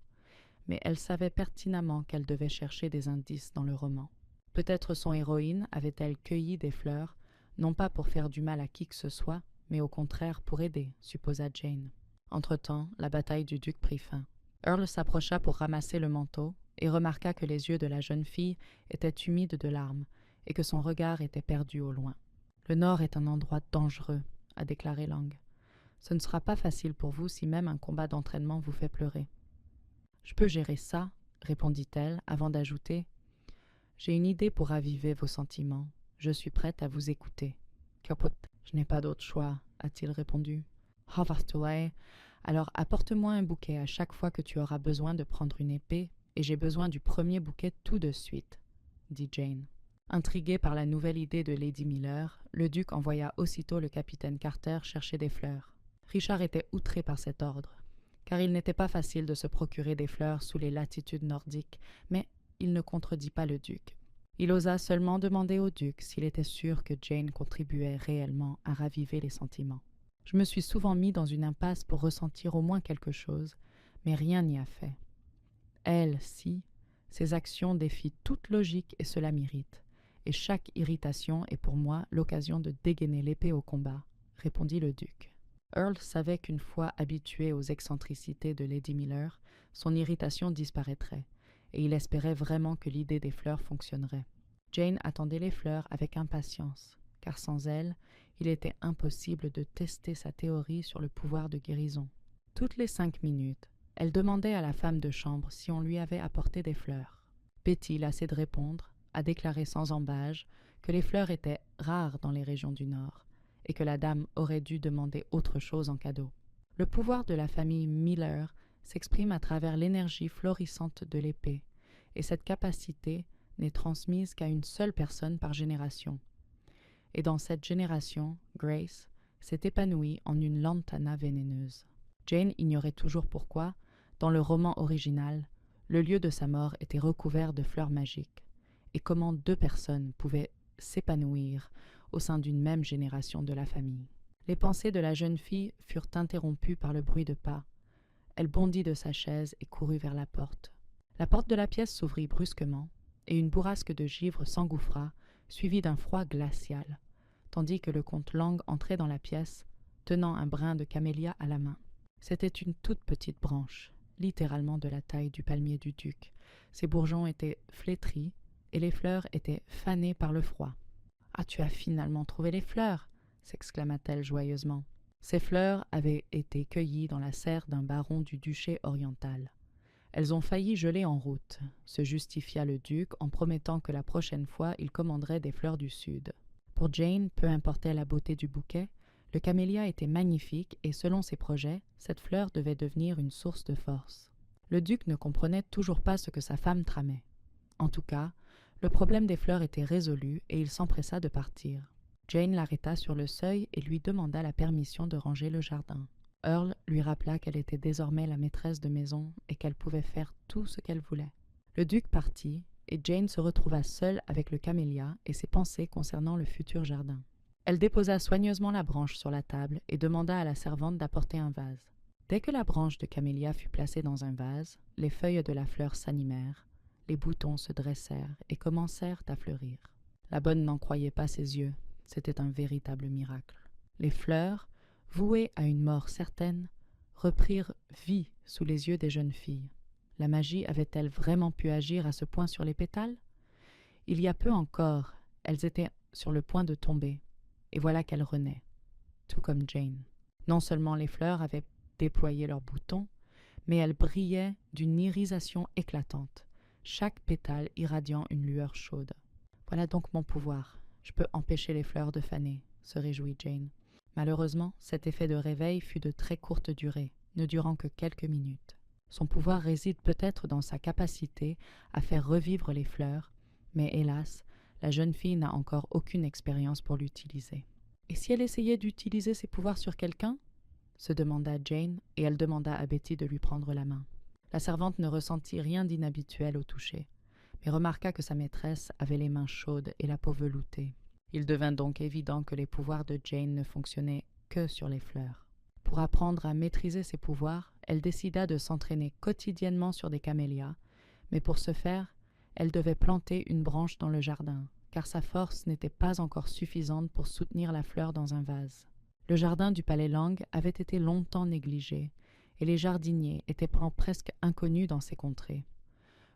mais elle savait pertinemment qu'elle devait chercher des indices dans le roman. Peut-être son héroïne avait-elle cueilli des fleurs, non pas pour faire du mal à qui que ce soit, mais au contraire pour aider, supposa Jane. Entre-temps, la bataille du duc prit fin. Earl s'approcha pour ramasser le manteau et remarqua que les yeux de la jeune fille étaient humides de larmes et que son regard était perdu au loin. « Le Nord est un endroit dangereux, » a déclaré Lang. « Ce ne sera pas facile pour vous si même un combat d'entraînement vous fait pleurer. »« Je peux gérer ça, » répondit-elle avant d'ajouter. « J'ai une idée pour raviver vos sentiments. Je suis prête à vous écouter. »« Je n'ai pas d'autre choix, » a-t-il répondu. « Alors apporte-moi un bouquet à chaque fois que tu auras besoin de prendre une épée, et j'ai besoin du premier bouquet tout de suite, » dit Jane. Intrigué par la nouvelle idée de Lady Miller, le duc envoya aussitôt le capitaine Carter chercher des fleurs. Richard était outré par cet ordre, car il n'était pas facile de se procurer des fleurs sous les latitudes nordiques, mais il ne contredit pas le duc. Il osa seulement demander au duc s'il était sûr que Jane contribuait réellement à raviver les sentiments. « Je me suis souvent mis dans une impasse pour ressentir au moins quelque chose, mais rien n'y a fait. Elle, si, ses actions défient toute logique et cela m'irrite, et chaque irritation est pour moi l'occasion de dégainer l'épée au combat, » répondit le duc. Earl savait qu'une fois habitué aux excentricités de Lady Miller, son irritation disparaîtrait, et il espérait vraiment que l'idée des fleurs fonctionnerait. Jane attendait les fleurs avec impatience, car sans elles, il était impossible de tester sa théorie sur le pouvoir de guérison. Toutes les 5 minutes, Elle demandait à la femme de chambre si on lui avait apporté des fleurs. Betty, lassée de répondre, a déclaré sans ambages que les fleurs étaient rares dans les régions du Nord et que la dame aurait dû demander autre chose en cadeau. Le pouvoir de la famille Miller s'exprime à travers l'énergie florissante de l'épée, et cette capacité n'est transmise qu'à une seule personne par génération. Et dans cette génération, Grace s'est épanouie en une lantana vénéneuse. Jane ignorait toujours pourquoi, dans le roman original, le lieu de sa mort était recouvert de fleurs magiques, et comment 2 personnes pouvaient s'épanouir au sein d'une même génération de la famille. Les pensées de la jeune fille furent interrompues par le bruit de pas. Elle bondit de sa chaise et courut vers la porte. La porte de la pièce s'ouvrit brusquement, et une bourrasque de givre s'engouffra, suivie d'un froid glacial, tandis que le comte Lang entrait dans la pièce, tenant un brin de camélia à la main. C'était une toute petite branche, littéralement de la taille du palmier du duc. Ses bourgeons étaient flétris, et les fleurs étaient fanées par le froid. « Ah, tu as finalement trouvé les fleurs !» s'exclama-t-elle joyeusement. Ces fleurs avaient été cueillies dans la serre d'un baron du duché oriental. Elles ont failli geler en route, se justifia le duc en promettant que la prochaine fois il commanderait des fleurs du sud. Pour Jane, peu importait la beauté du bouquet, le camélia était magnifique et selon ses projets, cette fleur devait devenir une source de force. Le duc ne comprenait toujours pas ce que sa femme tramait. En tout cas, le problème des fleurs était résolu et il s'empressa de partir. Jane l'arrêta sur le seuil et lui demanda la permission de ranger le jardin. Earl lui rappela qu'elle était désormais la maîtresse de maison et qu'elle pouvait faire tout ce qu'elle voulait. Le duc partit et Jane se retrouva seule avec le camélia et ses pensées concernant le futur jardin. Elle déposa soigneusement la branche sur la table et demanda à la servante d'apporter un vase. Dès que la branche de camélia fut placée dans un vase, les feuilles de la fleur s'animèrent, les boutons se dressèrent et commencèrent à fleurir. La bonne n'en croyait pas ses yeux. C'était un véritable miracle. Les fleurs, vouées à une mort certaine, reprirent vie sous les yeux des jeunes filles. La magie avait-elle vraiment pu agir à ce point sur les pétales? Il y a peu encore, elles étaient sur le point de tomber, et voilà qu'elles renaient, tout comme Jane. Non seulement les fleurs avaient déployé leurs boutons, mais elles brillaient d'une irisation éclatante, chaque pétale irradiant une lueur chaude. Voilà donc mon pouvoir. Je peux empêcher les fleurs de faner, se réjouit Jane. Malheureusement, cet effet de réveil fut de très courte durée, ne durant que quelques minutes. Son pouvoir réside peut-être dans sa capacité à faire revivre les fleurs, mais hélas, la jeune fille n'a encore aucune expérience pour l'utiliser. Et si elle essayait d'utiliser ses pouvoirs sur quelqu'un? Se demanda Jane, et elle demanda à Betty de lui prendre la main. La servante ne ressentit rien d'inhabituel au toucher, mais remarqua que sa maîtresse avait les mains chaudes et la peau veloutée. Il devint donc évident que les pouvoirs de Jane ne fonctionnaient que sur les fleurs. Pour apprendre à maîtriser ses pouvoirs, elle décida de s'entraîner quotidiennement sur des camélias, mais pour ce faire, elle devait planter une branche dans le jardin, car sa force n'était pas encore suffisante pour soutenir la fleur dans un vase. Le jardin du palais Lang avait été longtemps négligé, et les jardiniers étaient presque inconnus dans ces contrées.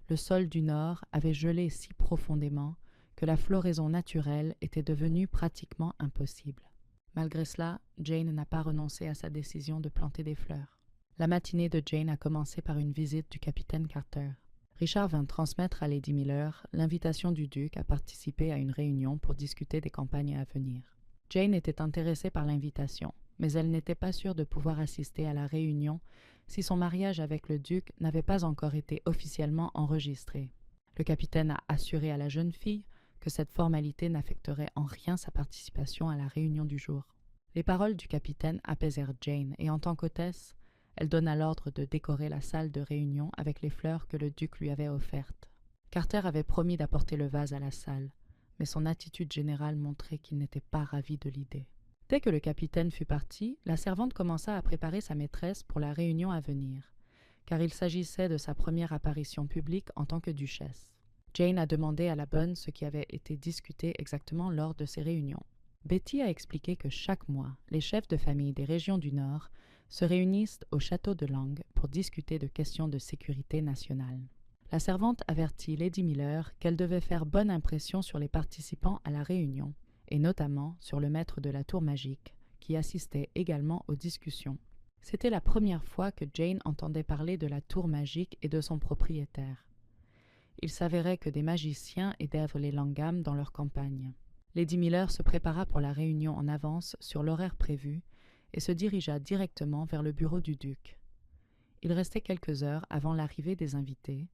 Le sol du nord avait gelé si profondément que la floraison naturelle était devenue pratiquement impossible. Malgré cela, Jane n'a pas renoncé à sa décision de planter des fleurs. La matinée de Jane a commencé par une visite du capitaine Carter. Richard vint transmettre à Lady Miller l'invitation du duc à participer à une réunion pour discuter des campagnes à venir. Jane était intéressée par l'invitation, mais elle n'était pas sûre de pouvoir assister à la réunion si son mariage avec le duc n'avait pas encore été officiellement enregistré. Le capitaine a assuré à la jeune fille que cette formalité n'affecterait en rien sa participation à la réunion du jour. Les paroles du capitaine apaisèrent Jane, et en tant qu'hôtesse, elle donna l'ordre de décorer la salle de réunion avec les fleurs que le duc lui avait offertes. Carter avait promis d'apporter le vase à la salle, mais son attitude générale montrait qu'il n'était pas ravi de l'idée. Dès que le capitaine fut parti, la servante commença à préparer sa maîtresse pour la réunion à venir, car il s'agissait de sa première apparition publique en tant que duchesse. Jane a demandé à la bonne ce qui avait été discuté exactement lors de ces réunions. Betty a expliqué que chaque mois, les chefs de famille des régions du Nord se réunissent au château de Lang pour discuter de questions de sécurité nationale. La servante avertit Lady Miller qu'elle devait faire bonne impression sur les participants à la réunion, et notamment sur le maître de la tour magique, qui assistait également aux discussions. C'était la première fois que Jane entendait parler de la tour magique et de son propriétaire. Il s'avérait que des magiciens aidèrent les Langham dans leur campagne. Lady Miller se prépara pour la réunion en avance sur l'horaire prévu et se dirigea directement vers le bureau du duc. Il restait quelques heures avant l'arrivée des invités,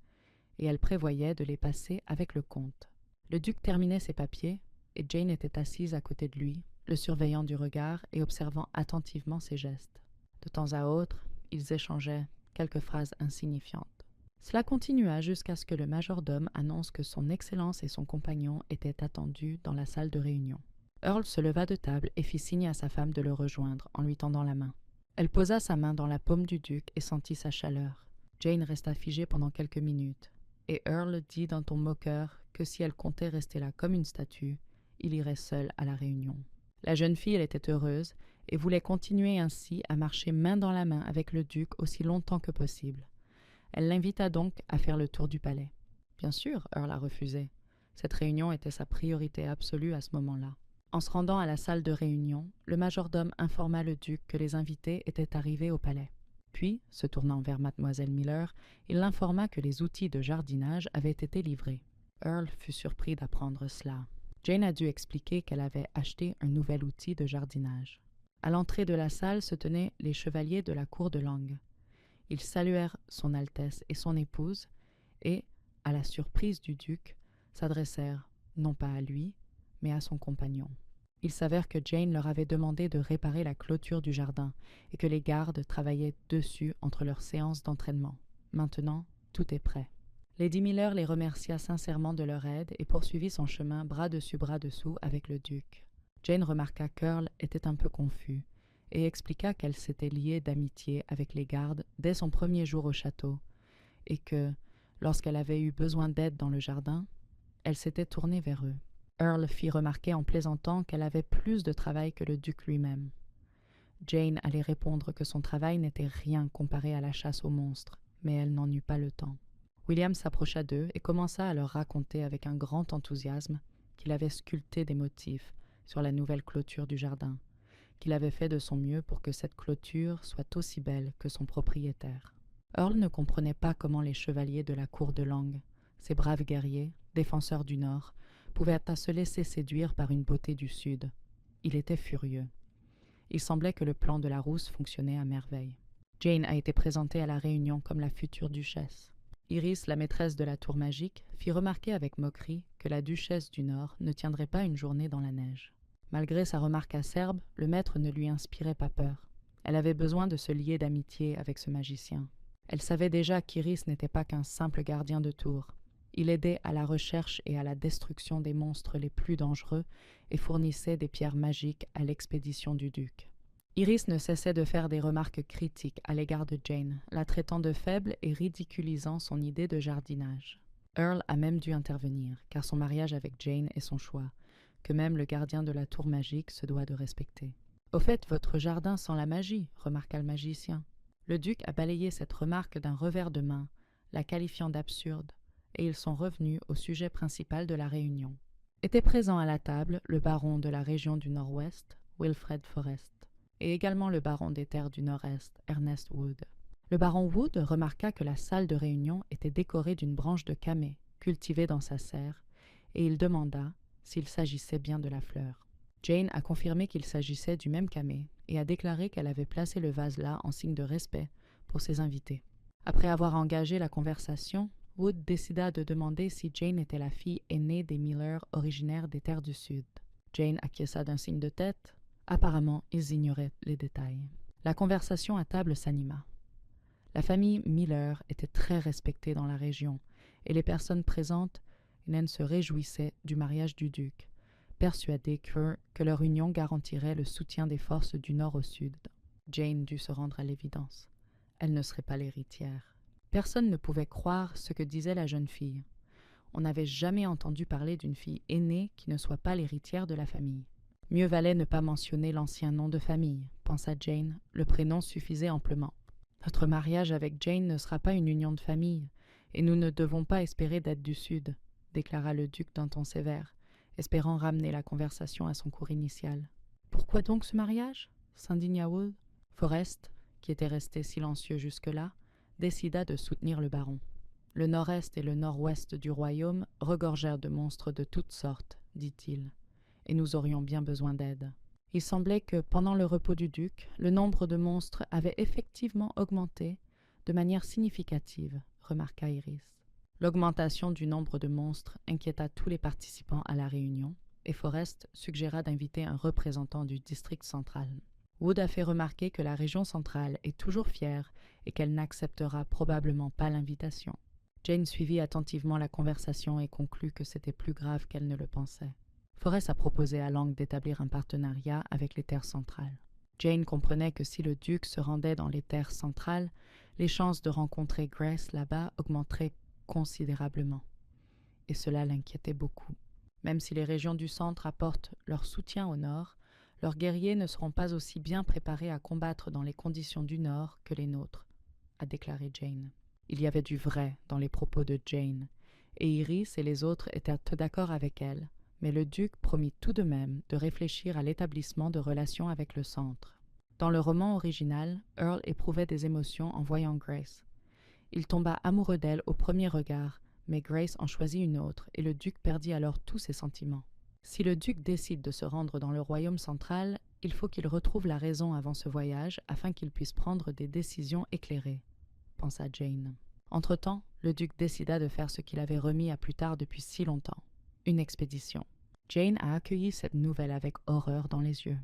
et elle prévoyait de les passer avec le comte. Le duc terminait ses papiers, et Jane était assise à côté de lui, le surveillant du regard et observant attentivement ses gestes. De temps à autre, ils échangeaient quelques phrases insignifiantes. Cela continua jusqu'à ce que le majordome annonce que son Excellence et son compagnon étaient attendus dans la salle de réunion. Earl se leva de table et fit signe à sa femme de le rejoindre en lui tendant la main. Elle posa sa main dans la paume du duc et sentit sa chaleur. Jane resta figée pendant quelques minutes, et Earl dit d'un ton moqueur que si elle comptait rester là comme une statue, il irait seul à la réunion. La jeune fille, elle était heureuse et voulait continuer ainsi à marcher main dans la main avec le duc aussi longtemps que possible. Elle l'invita donc à faire le tour du palais. Bien sûr, Earl a refusé. Cette réunion était sa priorité absolue à ce moment-là. En se rendant à la salle de réunion, le majordome informa le duc que les invités étaient arrivés au palais. Puis, se tournant vers mademoiselle Miller, il l'informa que les outils de jardinage avaient été livrés. Earl fut surpris d'apprendre cela. Jane a dû expliquer qu'elle avait acheté un nouvel outil de jardinage. À l'entrée de la salle se tenaient les chevaliers de la cour de Langue. Ils saluèrent son Altesse et son épouse et, à la surprise du duc, s'adressèrent non pas à lui, mais à son compagnon. Il s'avère que Jane leur avait demandé de réparer la clôture du jardin et que les gardes travaillaient dessus entre leurs séances d'entraînement. Maintenant, tout est prêt. Lady Miller les remercia sincèrement de leur aide et poursuivit son chemin bras dessus bras dessous avec le duc. Jane remarqua qu'Earl était un peu confus et expliqua qu'elle s'était liée d'amitié avec les gardes dès son premier jour au château et que, lorsqu'elle avait eu besoin d'aide dans le jardin, elle s'était tournée vers eux. Earl fit remarquer en plaisantant qu'elle avait plus de travail que le duc lui-même. Jane allait répondre que son travail n'était rien comparé à la chasse aux monstres, mais elle n'en eut pas le temps. William s'approcha d'eux et commença à leur raconter avec un grand enthousiasme qu'il avait sculpté des motifs sur la nouvelle clôture du jardin, qu'il avait fait de son mieux pour que cette clôture soit aussi belle que son propriétaire. Earl ne comprenait pas comment les chevaliers de la cour de Langue, ces braves guerriers, défenseurs du Nord, pouvaient se laisser séduire par une beauté du Sud. Il était furieux. Il semblait que le plan de la rousse fonctionnait à merveille. Jane a été présentée à la réunion comme la future duchesse. Iris, la maîtresse de la tour magique, fit remarquer avec moquerie que la duchesse du Nord ne tiendrait pas une journée dans la neige. Malgré sa remarque acerbe, le maître ne lui inspirait pas peur. Elle avait besoin de se lier d'amitié avec ce magicien. Elle savait déjà qu'Iris n'était pas qu'un simple gardien de tour. Il aidait à la recherche et à la destruction des monstres les plus dangereux et fournissait des pierres magiques à l'expédition du duc. Iris ne cessait de faire des remarques critiques à l'égard de Jane, la traitant de faible et ridiculisant son idée de jardinage. Earl a même dû intervenir, car son mariage avec Jane est son choix, que même le gardien de la tour magique se doit de respecter. « Au fait, votre jardin sent la magie, » remarqua le magicien. Le duc a balayé cette remarque d'un revers de main, la qualifiant d'absurde, et ils sont revenus au sujet principal de la réunion. Était présent à la table le baron de la région du Nord-Ouest, Wilfred Forrest, et également le baron des terres du Nord-Est, Ernest Wood. Le baron Wood remarqua que la salle de réunion était décorée d'une branche de camée, cultivée dans sa serre, et il demanda s'il s'agissait bien de la fleur. Jane a confirmé qu'il s'agissait du même camée et a déclaré qu'elle avait placé le vase là en signe de respect pour ses invités. Après avoir engagé la conversation, Wood décida de demander si Jane était la fille aînée des Miller originaires des terres du Sud. Jane acquiesça d'un signe de tête. Apparemment, ils ignoraient les détails. La conversation à table s'anima. La famille Miller était très respectée dans la région, et les personnes présentes se réjouissaient du mariage du duc, persuadées que leur union garantirait le soutien des forces du nord au sud. Jane dut se rendre à l'évidence. Elle ne serait pas l'héritière. Personne ne pouvait croire ce que disait la jeune fille. On n'avait jamais entendu parler d'une fille aînée qui ne soit pas l'héritière de la famille. Mieux valait ne pas mentionner l'ancien nom de famille, pensa Jane, le prénom suffisait amplement. Notre mariage avec Jane ne sera pas une union de famille, et nous ne devons pas espérer d'être du Sud, déclara le duc d'un ton sévère, espérant ramener la conversation à son cours initial. Pourquoi donc ce mariage s'indigna Wood. Forrest, qui était resté silencieux jusque-là, décida de soutenir le baron. Le nord-est et le nord-ouest du royaume regorgèrent de monstres de toutes sortes, dit-il, et nous aurions bien besoin d'aide. Il semblait que, pendant le repos du duc, le nombre de monstres avait effectivement augmenté de manière significative, remarqua Iris. L'augmentation du nombre de monstres inquiéta tous les participants à la réunion, et Forrest suggéra d'inviter un représentant du district central. Wood a fait remarquer que la région centrale est toujours fière et qu'elle n'acceptera probablement pas l'invitation. Jane suivit attentivement la conversation et conclut que c'était plus grave qu'elle ne le pensait. Forrest a proposé à Lang d'établir un partenariat avec les terres centrales. Jane comprenait que si le duc se rendait dans les terres centrales, les chances de rencontrer Grace là-bas augmenteraient considérablement. Et cela l'inquiétait beaucoup. Même si les régions du centre apportent leur soutien au nord, leurs guerriers ne seront pas aussi bien préparés à combattre dans les conditions du nord que les nôtres, a déclaré Jane. Il y avait du vrai dans les propos de Jane, et Iris et les autres étaient d'accord avec elle, mais le duc promit tout de même de réfléchir à l'établissement de relations avec le centre. Dans le roman original, Earl éprouvait des émotions en voyant Grace. Il tomba amoureux d'elle au premier regard, mais Grace en choisit une autre, et le duc perdit alors tous ses sentiments. Si le duc décide de se rendre dans le royaume central, il faut qu'il retrouve la raison avant ce voyage afin qu'il puisse prendre des décisions éclairées, pensa Jane. Entre-temps, le duc décida de faire ce qu'il avait remis à plus tard depuis si longtemps, une expédition. Jane a accueilli cette nouvelle avec horreur dans les yeux.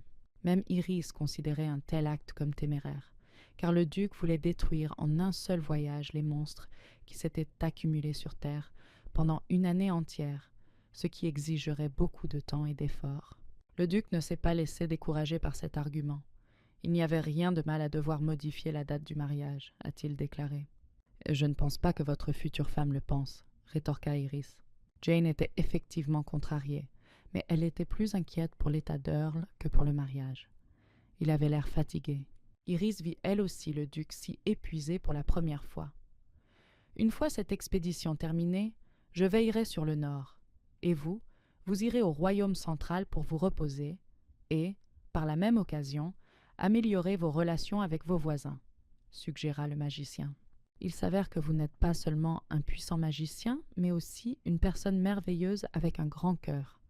Même Iris considérait un tel acte comme téméraire, car le duc voulait détruire en un seul voyage les monstres qui s'étaient accumulés sur Terre pendant une année entière, ce qui exigerait beaucoup de temps et d'efforts. Le duc ne s'est pas laissé décourager par cet argument. Il n'y avait rien de mal à devoir modifier la date du mariage, a-t-il déclaré. « Je ne pense pas que votre future femme le pense, » rétorqua Iris. Jane était effectivement contrariée, mais elle était plus inquiète pour l'état d'Earl que pour le mariage. Il avait l'air fatigué. Iris vit elle aussi le duc si épuisé pour la première fois. « Une fois cette expédition terminée, je veillerai sur le nord. Et vous, vous irez au royaume central pour vous reposer et, par la même occasion, améliorer vos relations avec vos voisins, » suggéra le magicien. « Il s'avère que vous n'êtes pas seulement un puissant magicien, mais aussi une personne merveilleuse avec un grand cœur, »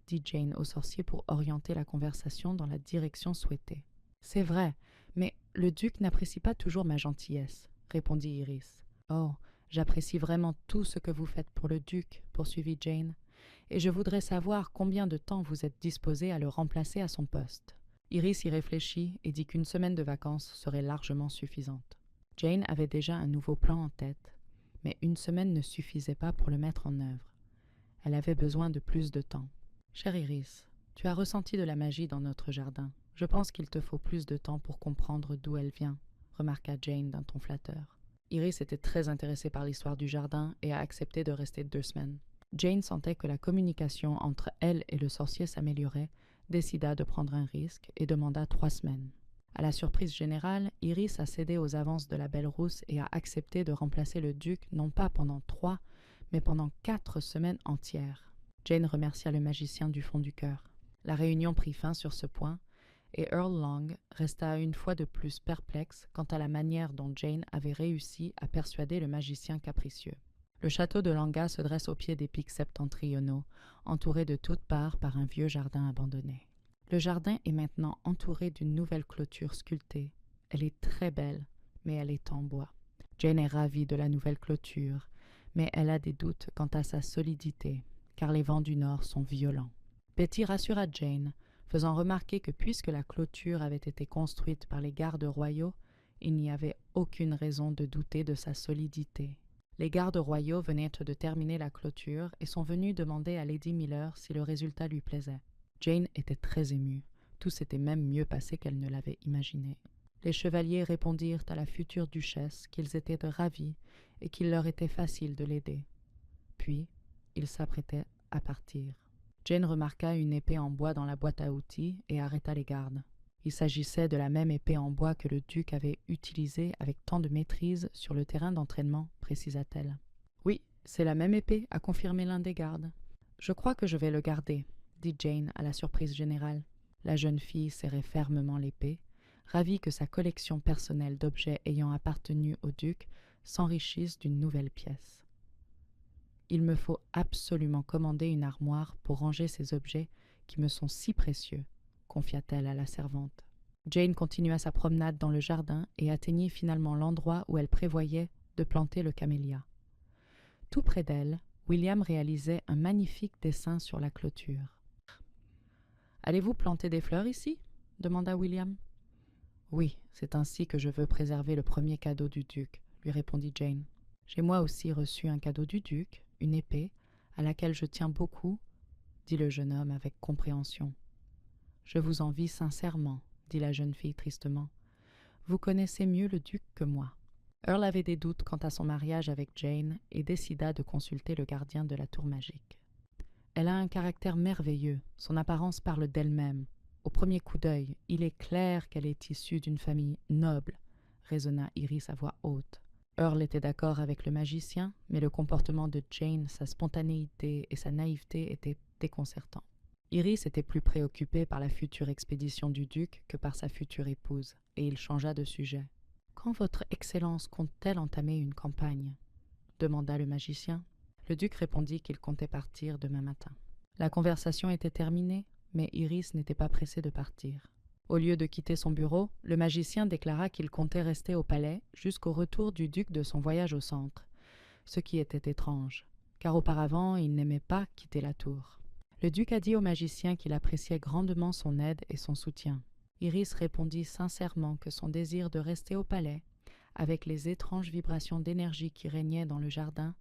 dit Jane au sorcier pour orienter la conversation dans la direction souhaitée. « C'est vrai, mais le duc n'apprécie pas toujours ma gentillesse, » répondit Iris. « Oh, j'apprécie vraiment tout ce que vous faites pour le duc, » poursuivit Jane, « et je voudrais savoir combien de temps vous êtes disposé à le remplacer à son poste. » Iris y réfléchit et dit qu'une semaine de vacances serait largement suffisante. Jane avait déjà un nouveau plan en tête, mais une semaine ne suffisait pas pour le mettre en œuvre. Elle avait besoin de plus de temps. « Chère Iris, tu as ressenti de la magie dans notre jardin. Je pense qu'il te faut plus de temps pour comprendre d'où elle vient, » remarqua Jane d'un ton flatteur. Iris était très intéressée par l'histoire du jardin et a accepté de rester 2 semaines. Jane sentait que la communication entre elle et le sorcier s'améliorait, décida de prendre un risque et demanda 3 semaines. À la surprise générale, Iris a cédé aux avances de la Belle Rousse et a accepté de remplacer le duc non pas pendant 3, mais pendant 4 semaines entières. Jane remercia le magicien du fond du cœur. La réunion prit fin sur ce point, et Earl Lang resta une fois de plus perplexe quant à la manière dont Jane avait réussi à persuader le magicien capricieux. Le château de Langa se dresse au pied des pics septentrionaux, entouré de toutes parts par un vieux jardin abandonné. Le jardin est maintenant entouré d'une nouvelle clôture sculptée. Elle est très belle, mais elle est en bois. Jane est ravie de la nouvelle clôture, mais elle a des doutes quant à sa solidité, car les vents du nord sont violents. Betty rassura Jane, faisant remarquer que puisque la clôture avait été construite par les gardes royaux, il n'y avait aucune raison de douter de sa solidité. Les gardes royaux venaient de terminer la clôture et sont venus demander à Lady Miller si le résultat lui plaisait. Jane était très émue. Tout s'était même mieux passé qu'elle ne l'avait imaginé. Les chevaliers répondirent à la future duchesse qu'ils étaient ravis et qu'il leur était facile de l'aider. Puis, ils s'apprêtaient à partir. Jane remarqua une épée en bois dans la boîte à outils et arrêta les gardes. Il s'agissait de la même épée en bois que le duc avait utilisée avec tant de maîtrise sur le terrain d'entraînement, précisa-t-elle. « Oui, c'est la même épée, » a confirmé l'un des gardes. « Je crois que je vais le garder, » dit Jane à la surprise générale. La jeune fille serrait fermement l'épée, ravi que sa collection personnelle d'objets ayant appartenu au duc s'enrichisse d'une nouvelle pièce. « Il me faut absolument commander une armoire pour ranger ces objets qui me sont si précieux, » confia-t-elle à la servante. Jane continua sa promenade dans le jardin et atteignit finalement l'endroit où elle prévoyait de planter le camélia. Tout près d'elle, William réalisait un magnifique dessin sur la clôture. « Allez-vous planter des fleurs ici ?» demanda William. « Oui, c'est ainsi que je veux préserver le premier cadeau du duc, » lui répondit Jane. « J'ai moi aussi reçu un cadeau du duc, une épée, à laquelle je tiens beaucoup, » dit le jeune homme avec compréhension. « Je vous envie sincèrement, » dit la jeune fille tristement. « Vous connaissez mieux le duc que moi. » Earl avait des doutes quant à son mariage avec Jane et décida de consulter le gardien de la tour magique. « Elle a un caractère merveilleux, son apparence parle d'elle-même. Au premier coup d'œil, il est clair qu'elle est issue d'une famille noble, » raisonna Iris à voix haute. Earl était d'accord avec le magicien, mais le comportement de Jane, sa spontanéité et sa naïveté étaient déconcertants. Iris était plus préoccupée par la future expédition du duc que par sa future épouse, et il changea de sujet. « Quand votre Excellence compte-t-elle entamer une campagne ?» demanda le magicien. Le duc répondit qu'il comptait partir demain matin. La conversation était terminée, mais Iris n'était pas pressée de partir. Au lieu de quitter son bureau, le magicien déclara qu'il comptait rester au palais jusqu'au retour du duc de son voyage au centre, ce qui était étrange, car auparavant il n'aimait pas quitter la tour. Le duc a dit au magicien qu'il appréciait grandement son aide et son soutien. Iris répondit sincèrement que son désir de rester au palais, avec les étranges vibrations d'énergie qui régnaient dans le jardin,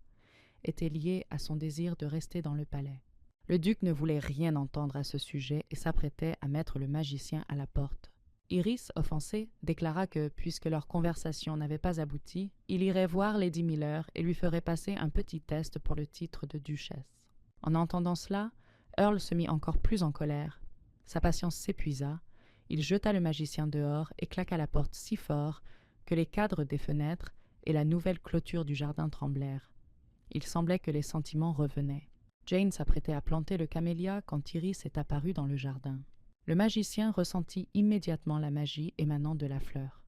était lié à son désir de rester dans le palais. Le duc ne voulait rien entendre à ce sujet et s'apprêtait à mettre le magicien à la porte. Iris, offensée, déclara que, puisque leur conversation n'avait pas abouti, il irait voir Lady Miller et lui ferait passer un petit test pour le titre de duchesse. En entendant cela, Earl se mit encore plus en colère. Sa patience s'épuisa, il jeta le magicien dehors et claqua la porte si fort que les cadres des fenêtres et la nouvelle clôture du jardin tremblèrent. Il semblait que les sentiments revenaient. Jane s'apprêtait à planter le camélia quand Iris est apparue dans le jardin. Le magicien ressentit immédiatement la magie émanant de la fleur.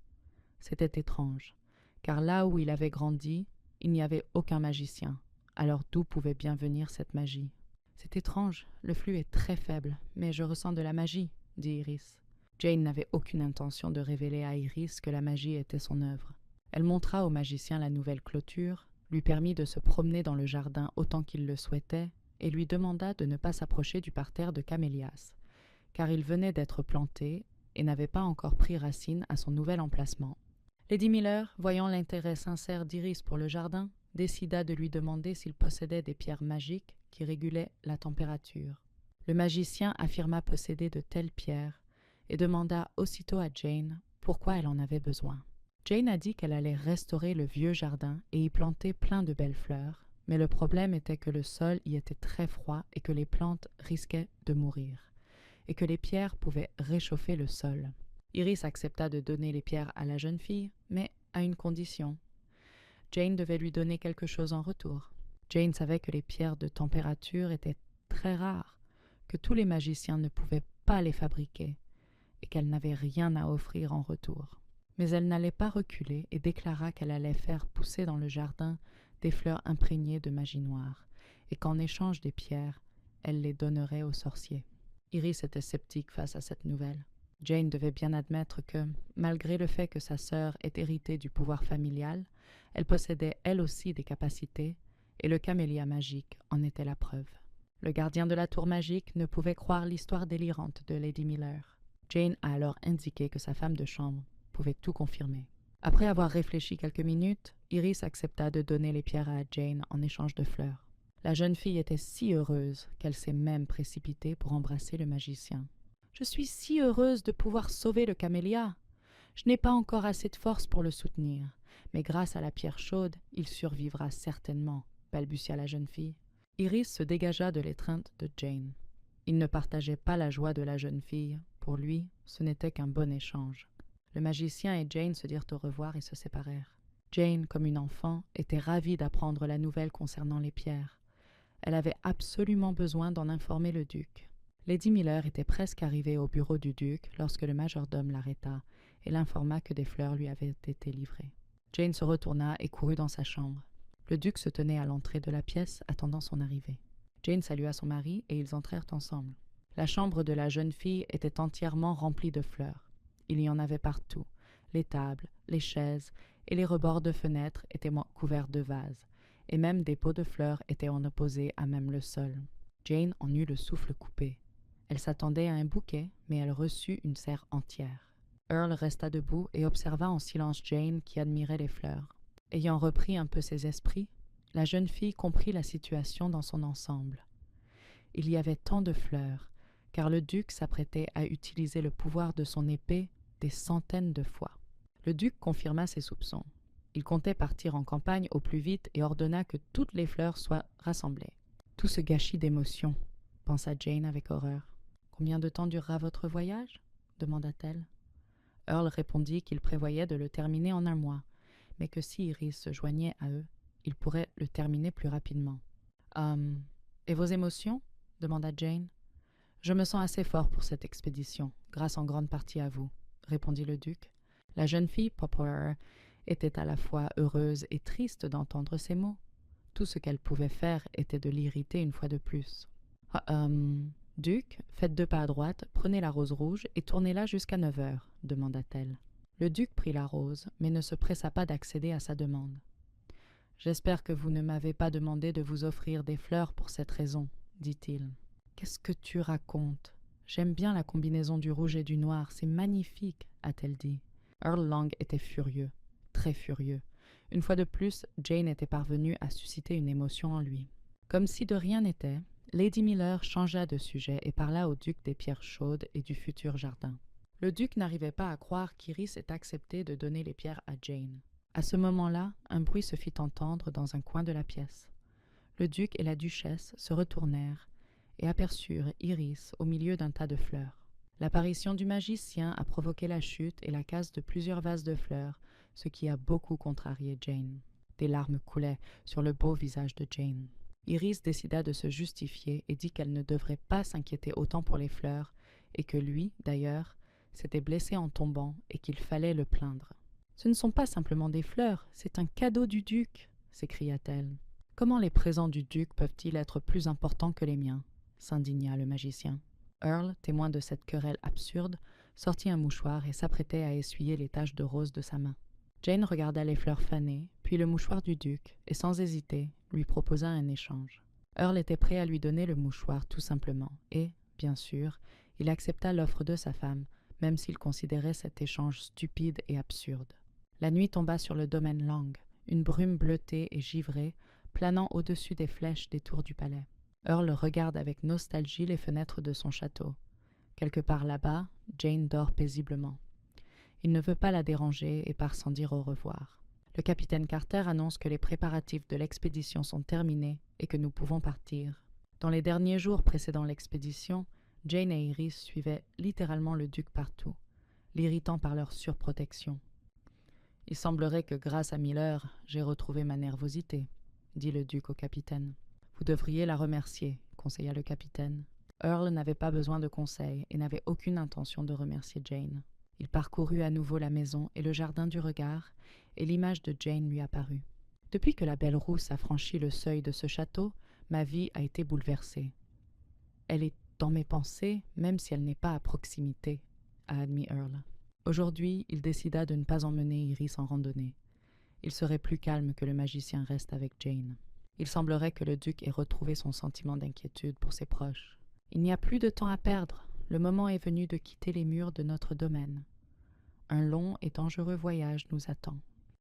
C'était étrange, car là où il avait grandi, il n'y avait aucun magicien. Alors d'où pouvait bien venir cette magie ? « C'est étrange, le flux est très faible, mais je ressens de la magie, » dit Iris. Jane n'avait aucune intention de révéler à Iris que la magie était son œuvre. Elle montra au magicien la nouvelle clôture, lui permit de se promener dans le jardin autant qu'il le souhaitait, et lui demanda de ne pas s'approcher du parterre de camélias, car il venait d'être planté et n'avait pas encore pris racine à son nouvel emplacement. Lady Miller, voyant l'intérêt sincère d'Iris pour le jardin, décida de lui demander s'il possédait des pierres magiques qui régulaient la température. Le magicien affirma posséder de telles pierres et demanda aussitôt à Jane pourquoi elle en avait besoin. Jane a dit qu'elle allait restaurer le vieux jardin et y planter plein de belles fleurs, mais le problème était que le sol y était très froid et que les plantes risquaient de mourir, et que les pierres pouvaient réchauffer le sol. Iris accepta de donner les pierres à la jeune fille, mais à une condition. Jane devait lui donner quelque chose en retour. Jane savait que les pierres de température étaient très rares, que tous les magiciens ne pouvaient pas les fabriquer, et qu'elle n'avait rien à offrir en retour. Mais elle n'allait pas reculer et déclara qu'elle allait faire pousser dans le jardin des fleurs imprégnées de magie noire, et qu'en échange des pierres, elle les donnerait aux sorciers. Iris était sceptique face à cette nouvelle. Jane devait bien admettre que, malgré le fait que sa sœur ait hérité du pouvoir familial, elle possédait elle aussi des capacités, et le camélia magique en était la preuve. Le gardien de la tour magique ne pouvait croire l'histoire délirante de Lady Miller. Jane a alors indiqué que sa femme de chambre pouvait tout confirmer. Après avoir réfléchi quelques minutes, Iris accepta de donner les pierres à Jane en échange de fleurs. La jeune fille était si heureuse qu'elle s'est même précipitée pour embrasser le magicien. « Je suis si heureuse de pouvoir sauver le camélia. Je n'ai pas encore assez de force pour le soutenir, mais grâce à la pierre chaude, il survivra certainement, » balbutia la jeune fille. Iris se dégagea de l'étreinte de Jane. Il ne partageait pas la joie de la jeune fille. Pour lui, ce n'était qu'un bon échange. Le magicien et Jane se dirent au revoir et se séparèrent. Jane, comme une enfant, était ravie d'apprendre la nouvelle concernant les pierres. Elle avait absolument besoin d'en informer le duc. Lady Miller était presque arrivée au bureau du duc lorsque le majordome l'arrêta et l'informa que des fleurs lui avaient été livrées. Jane se retourna et courut dans sa chambre. Le duc se tenait à l'entrée de la pièce, attendant son arrivée. Jane salua son mari et ils entrèrent ensemble. La chambre de la jeune fille était entièrement remplie de fleurs. Il y en avait partout. Les tables, les chaises et les rebords de fenêtres étaient couverts de vases, et même des pots de fleurs étaient en opposé à même le sol. Jane en eut le souffle coupé. Elle s'attendait à un bouquet, mais elle reçut une serre entière. Earl resta debout et observa en silence Jane qui admirait les fleurs. Ayant repris un peu ses esprits, la jeune fille comprit la situation dans son ensemble. Il y avait tant de fleurs, car le duc s'apprêtait à utiliser le pouvoir de son épée des centaines de fois. Le duc confirma ses soupçons. Il comptait partir en campagne au plus vite et ordonna que toutes les fleurs soient rassemblées. Tout ce gâchis d'émotions, pensa Jane avec horreur. « Combien de temps durera votre voyage » demanda-t-elle. Earl répondit qu'il prévoyait de le terminer en 1 mois, mais que si Iris se joignait à eux, il pourrait le terminer plus rapidement. « Et vos émotions » demanda Jane. « Je me sens assez fort pour cette expédition, grâce en grande partie à vous, » répondit le duc. La jeune fille, Popper, était à la fois heureuse et triste d'entendre ces mots. Tout ce qu'elle pouvait faire était de l'irriter une fois de plus. « Duc, faites 2 pas à droite, prenez la rose rouge et tournez-la jusqu'à 9 heures, » demanda-t-elle. Le duc prit la rose, mais ne se pressa pas d'accéder à sa demande. « J'espère que vous ne m'avez pas demandé de vous offrir des fleurs pour cette raison, » dit-il. « Qu'est-ce que tu racontes ? J'aime bien la combinaison du rouge et du noir, c'est magnifique, » a-t-elle dit. Earl Lang était furieux, très furieux. Une fois de plus, Jane était parvenue à susciter une émotion en lui. Comme si de rien n'était, Lady Miller changea de sujet et parla au duc des pierres chaudes et du futur jardin. Le duc n'arrivait pas à croire qu'Iris ait accepté de donner les pierres à Jane. À ce moment-là, un bruit se fit entendre dans un coin de la pièce. Le duc et la duchesse se retournèrent et aperçurent Iris au milieu d'un tas de fleurs. L'apparition du magicien a provoqué la chute et la casse de plusieurs vases de fleurs, ce qui a beaucoup contrarié Jane. Des larmes coulaient sur le beau visage de Jane. Iris décida de se justifier et dit qu'elle ne devrait pas s'inquiéter autant pour les fleurs et que lui, d'ailleurs, s'était blessé en tombant et qu'il fallait le plaindre. « Ce ne sont pas simplement des fleurs, c'est un cadeau du duc !» s'écria-t-elle. « Comment les présents du duc peuvent-ils être plus importants que les miens ?» s'indigna le magicien. Earl, témoin de cette querelle absurde, sortit un mouchoir et s'apprêtait à essuyer les taches de rose de sa main. Jane regarda les fleurs fanées, puis le mouchoir du duc, et sans hésiter, lui proposa un échange. Earl était prêt à lui donner le mouchoir tout simplement, et, bien sûr, il accepta l'offre de sa femme, même s'il considérait cet échange stupide et absurde. La nuit tomba sur le domaine Lang, une brume bleutée et givrée, planant au-dessus des flèches des tours du palais. Earl regarde avec nostalgie les fenêtres de son château. Quelque part là-bas, Jane dort paisiblement. Il ne veut pas la déranger et part sans dire au revoir. Le capitaine Carter annonce que les préparatifs de l'expédition sont terminés et que nous pouvons partir. Dans les derniers jours précédant l'expédition, Jane et Iris suivaient littéralement le duc partout, l'irritant par leur surprotection. « Il semblerait que grâce à Miller, j'ai retrouvé ma nervosité, » dit le duc au capitaine. « Vous devriez la remercier, » conseilla le capitaine. Earl n'avait pas besoin de conseils et n'avait aucune intention de remercier Jane. Il parcourut à nouveau la maison et le jardin du regard, et l'image de Jane lui apparut. « Depuis que la belle rousse a franchi le seuil de ce château, ma vie a été bouleversée. Elle est dans mes pensées, même si elle n'est pas à proximité, » a admis Earl. Aujourd'hui, il décida de ne pas emmener Iris en randonnée. Il serait plus calme que le magicien reste avec Jane. Il semblerait que le duc ait retrouvé son sentiment d'inquiétude pour ses proches. « Il n'y a plus de temps à perdre. Le moment est venu de quitter les murs de notre domaine. Un long et dangereux voyage nous attend. »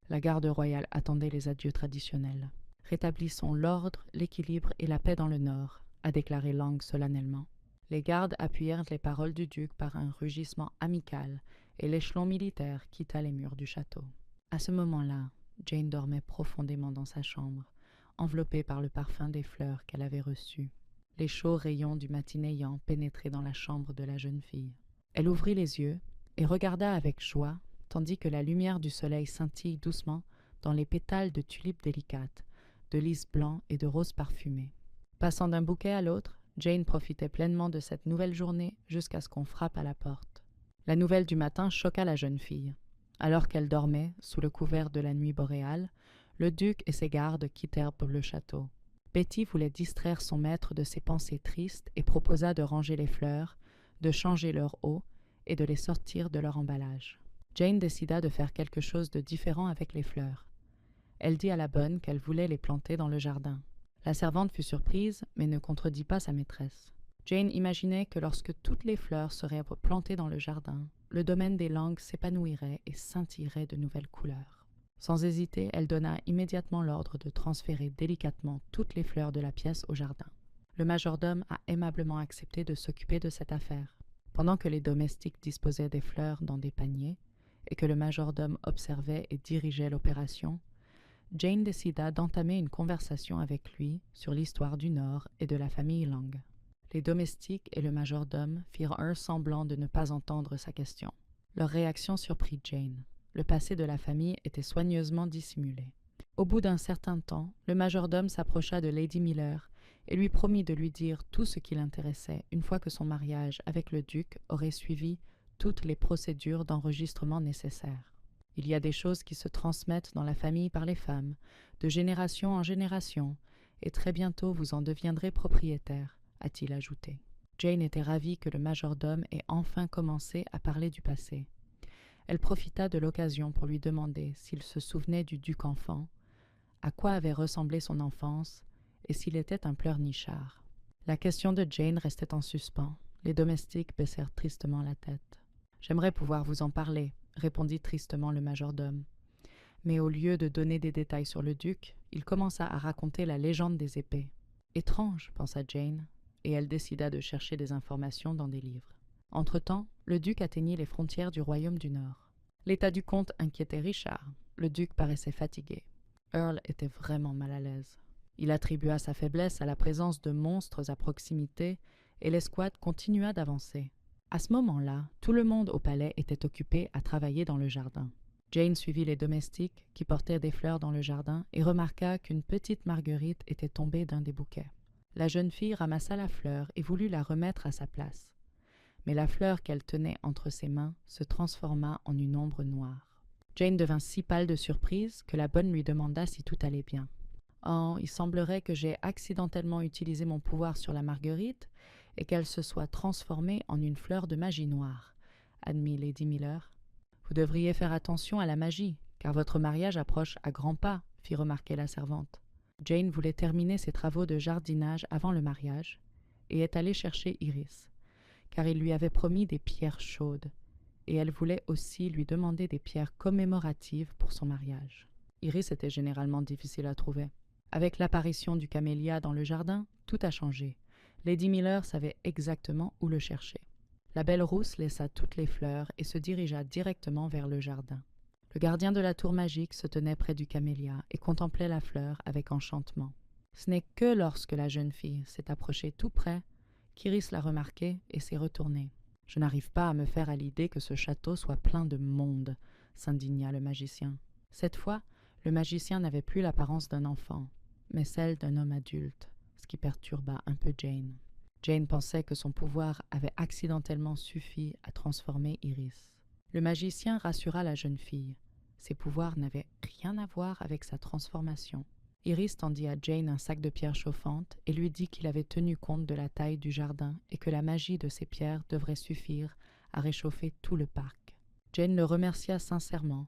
La garde royale attendait les adieux traditionnels. « Rétablissons l'ordre, l'équilibre et la paix dans le nord, » a déclaré Lang solennellement. Les gardes appuyèrent les paroles du duc par un rugissement amical, et l'échelon militaire quitta les murs du château. À ce moment-là, Jane dormait profondément dans sa chambre, enveloppée par le parfum des fleurs qu'elle avait reçues. Les chauds rayons du matinayant pénétraient dans la chambre de la jeune fille. Elle ouvrit les yeux et regarda avec joie, tandis que la lumière du soleil scintille doucement dans les pétales de tulipes délicates, de lys blancs et de roses parfumées. Passant d'un bouquet à l'autre, Jane profitait pleinement de cette nouvelle journée jusqu'à ce qu'on frappe à la porte. La nouvelle du matin choqua la jeune fille. Alors qu'elle dormait, sous le couvert de la nuit boréale, le duc et ses gardes quittèrent le château. Betty voulait distraire son maître de ses pensées tristes et proposa de ranger les fleurs, de changer leur eau et de les sortir de leur emballage. Jane décida de faire quelque chose de différent avec les fleurs. Elle dit à la bonne qu'elle voulait les planter dans le jardin. La servante fut surprise, mais ne contredit pas sa maîtresse. Jane imaginait que lorsque toutes les fleurs seraient plantées dans le jardin, le domaine des langues s'épanouirait et scintillerait de nouvelles couleurs. Sans hésiter, elle donna immédiatement l'ordre de transférer délicatement toutes les fleurs de la pièce au jardin. Le majordome a aimablement accepté de s'occuper de cette affaire. Pendant que les domestiques disposaient des fleurs dans des paniers et que le majordome observait et dirigeait l'opération, Jane décida d'entamer une conversation avec lui sur l'histoire du Nord et de la famille Lang. Les domestiques et le majordome firent un semblant de ne pas entendre sa question. Leur réaction surprit Jane. Le passé de la famille était soigneusement dissimulé. Au bout d'un certain temps, le majordome s'approcha de Lady Miller et lui promit de lui dire tout ce qui l'intéressait une fois que son mariage avec le duc aurait suivi toutes les procédures d'enregistrement nécessaires. Il y a des choses qui se transmettent dans la famille par les femmes, de génération en génération, et très bientôt vous en deviendrez propriétaire, a-t-il ajouté. Jane était ravie que le majordome ait enfin commencé à parler du passé. Elle profita de l'occasion pour lui demander s'il se souvenait du duc enfant, à quoi avait ressemblé son enfance, et s'il était un pleurnichard. La question de Jane restait en suspens. Les domestiques baissèrent tristement la tête. « J'aimerais pouvoir vous en parler, » répondit tristement le majordome. Mais au lieu de donner des détails sur le duc, il commença à raconter la légende des épées. « Étrange, » pensa Jane, et elle décida de chercher des informations dans des livres. Entre-temps, le duc atteignit les frontières du royaume du Nord. L'état du comte inquiétait Richard. Le duc paraissait fatigué. Earl était vraiment mal à l'aise. Il attribua sa faiblesse à la présence de monstres à proximité, et l'escouade continua d'avancer. À ce moment-là, tout le monde au palais était occupé à travailler dans le jardin. Jane suivit les domestiques qui portaient des fleurs dans le jardin et remarqua qu'une petite marguerite était tombée d'un des bouquets. La jeune fille ramassa la fleur et voulut la remettre à sa place. Mais la fleur qu'elle tenait entre ses mains se transforma en une ombre noire. Jane devint si pâle de surprise que la bonne lui demanda si tout allait bien. « Oh, il semblerait que j'ai accidentellement utilisé mon pouvoir sur la marguerite et qu'elle se soit transformée en une fleur de magie noire, » admit Lady Miller. « Vous devriez faire attention à la magie, car votre mariage approche à grands pas, » fit remarquer la servante. Jane voulait terminer ses travaux de jardinage avant le mariage et est allée chercher Iris, car il lui avait promis des pierres chaudes, et elle voulait aussi lui demander des pierres commémoratives pour son mariage. Iris était généralement difficile à trouver. Avec l'apparition du camélia dans le jardin, tout a changé. Lady Miller savait exactement où le chercher. La belle rousse laissa toutes les fleurs et se dirigea directement vers le jardin. Le gardien de la tour magique se tenait près du camélia et contemplait la fleur avec enchantement. Ce n'est que lorsque la jeune fille s'est approchée tout près qu'Iris l'a remarqué et s'est retournée. « Je n'arrive pas à me faire à l'idée que ce château soit plein de monde, » s'indigna le magicien. Cette fois, le magicien n'avait plus l'apparence d'un enfant, mais celle d'un homme adulte, ce qui perturba un peu Jane. Jane pensait que son pouvoir avait accidentellement suffi à transformer Iris. Le magicien rassura la jeune fille. Ses pouvoirs n'avaient rien à voir avec sa transformation. Iris tendit à Jane un sac de pierres chauffantes et lui dit qu'il avait tenu compte de la taille du jardin et que la magie de ces pierres devrait suffire à réchauffer tout le parc. Jane le remercia sincèrement,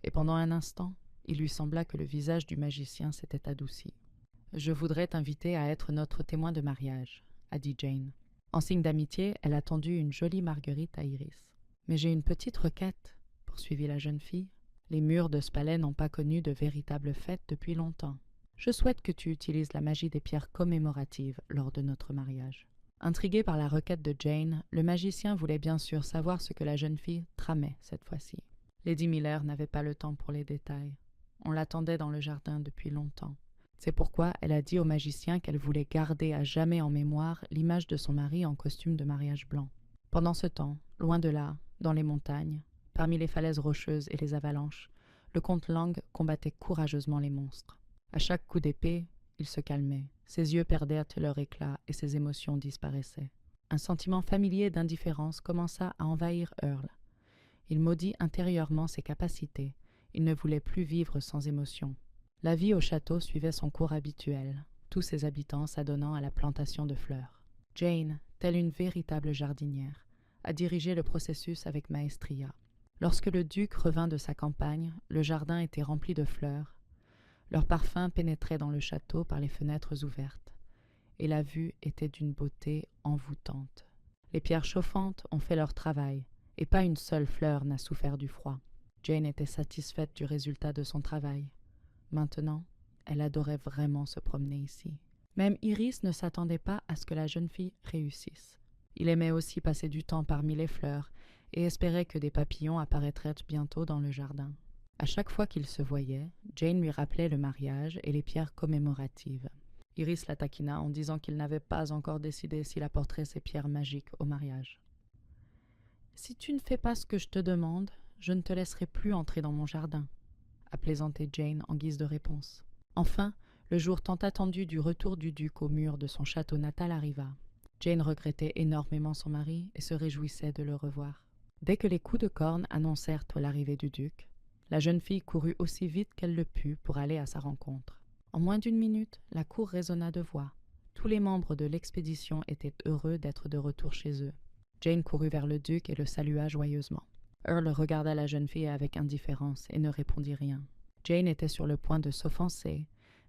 et pendant un instant, il lui sembla que le visage du magicien s'était adouci. « Je voudrais t'inviter à être notre témoin de mariage, » a dit Jane. En signe d'amitié, elle a tendu une jolie marguerite à Iris. « Mais j'ai une petite requête, » poursuivit la jeune fille. « Les murs de ce palais n'ont pas connu de véritable fête depuis longtemps. Je souhaite que tu utilises la magie des pierres commémoratives lors de notre mariage. » Intrigué par la requête de Jane, le magicien voulait bien sûr savoir ce que la jeune fille tramait cette fois-ci. Lady Miller n'avait pas le temps pour les détails. On l'attendait dans le jardin depuis longtemps. C'est pourquoi elle a dit au magicien qu'elle voulait garder à jamais en mémoire l'image de son mari en costume de mariage blanc. Pendant ce temps, loin de là, dans les montagnes, parmi les falaises rocheuses et les avalanches, le comte Lang combattait courageusement les monstres. À chaque coup d'épée, il se calmait. Ses yeux perdaient leur éclat et ses émotions disparaissaient. Un sentiment familier d'indifférence commença à envahir Earl. Il maudit intérieurement ses capacités. Il ne voulait plus vivre sans émotion. La vie au château suivait son cours habituel, tous ses habitants s'adonnant à la plantation de fleurs. Jane, telle une véritable jardinière, a dirigé le processus avec maestria. Lorsque le duc revint de sa campagne, le jardin était rempli de fleurs. Leur parfum pénétrait dans le château par les fenêtres ouvertes, et la vue était d'une beauté envoûtante. Les pierres chauffantes ont fait leur travail, et pas une seule fleur n'a souffert du froid. Jane était satisfaite du résultat de son travail. Maintenant, elle adorait vraiment se promener ici. Même Iris ne s'attendait pas à ce que la jeune fille réussisse. Il aimait aussi passer du temps parmi les fleurs et espérait que des papillons apparaîtraient bientôt dans le jardin. À chaque fois qu'ils se voyaient, Jane lui rappelait le mariage et les pierres commémoratives. Iris la taquina en disant qu'il n'avait pas encore décidé s'il apporterait ses pierres magiques au mariage. « Si tu ne fais pas ce que je te demande, je ne te laisserai plus entrer dans mon jardin, » a plaisanté Jane en guise de réponse. Enfin, le jour tant attendu du retour du duc au mur de son château natal arriva. Jane regrettait énormément son mari et se réjouissait de le revoir. Dès que les coups de corne annoncèrent l'arrivée du duc, la jeune fille courut aussi vite qu'elle le put pour aller à sa rencontre. En moins d'1 minute, la cour résonna de voix. Tous les membres de l'expédition étaient heureux d'être de retour chez eux. Jane courut vers le duc et le salua joyeusement. Earl regarda la jeune fille avec indifférence et ne répondit rien. Jane était sur le point de s'offenser,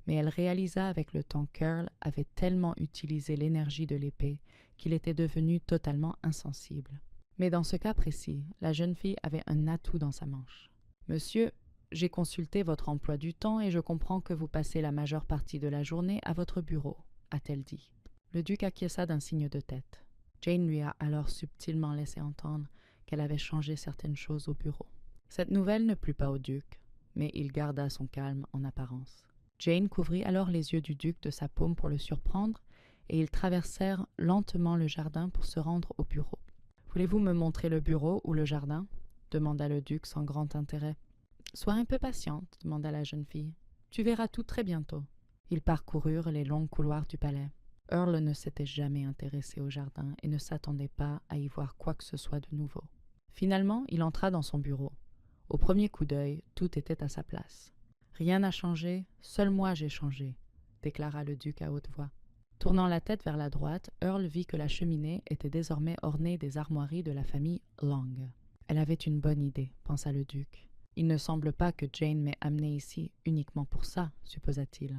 mais elle réalisa avec le temps qu'Earl avait tellement utilisé l'énergie de l'épée qu'il était devenu totalement insensible. Mais dans ce cas précis, la jeune fille avait un atout dans sa manche. « Monsieur, j'ai consulté votre emploi du temps et je comprends que vous passez la majeure partie de la journée à votre bureau, » a-t-elle dit. Le duc acquiesça d'un signe de tête. Jane lui a alors subtilement laissé entendre qu'elle avait changé certaines choses au bureau. Cette nouvelle ne plut pas au duc, mais il garda son calme en apparence. Jane couvrit alors les yeux du duc de sa paume pour le surprendre, et ils traversèrent lentement le jardin pour se rendre au bureau. « Voulez-vous me montrer le bureau ou le jardin ?» demanda le duc sans grand intérêt. « Sois un peu patiente, » demanda la jeune fille. « Tu verras tout très bientôt. » Ils parcoururent les longs couloirs du palais. Earl ne s'était jamais intéressé au jardin et ne s'attendait pas à y voir quoi que ce soit de nouveau. Finalement, il entra dans son bureau. Au premier coup d'œil, tout était à sa place. « Rien n'a changé, seul moi j'ai changé », déclara le duc à haute voix. Tournant la tête vers la droite, Earl vit que la cheminée était désormais ornée des armoiries de la famille Long. Elle avait une bonne idée, pensa le duc. Il ne semble pas que Jane m'ait amené ici uniquement pour ça, supposa-t-il.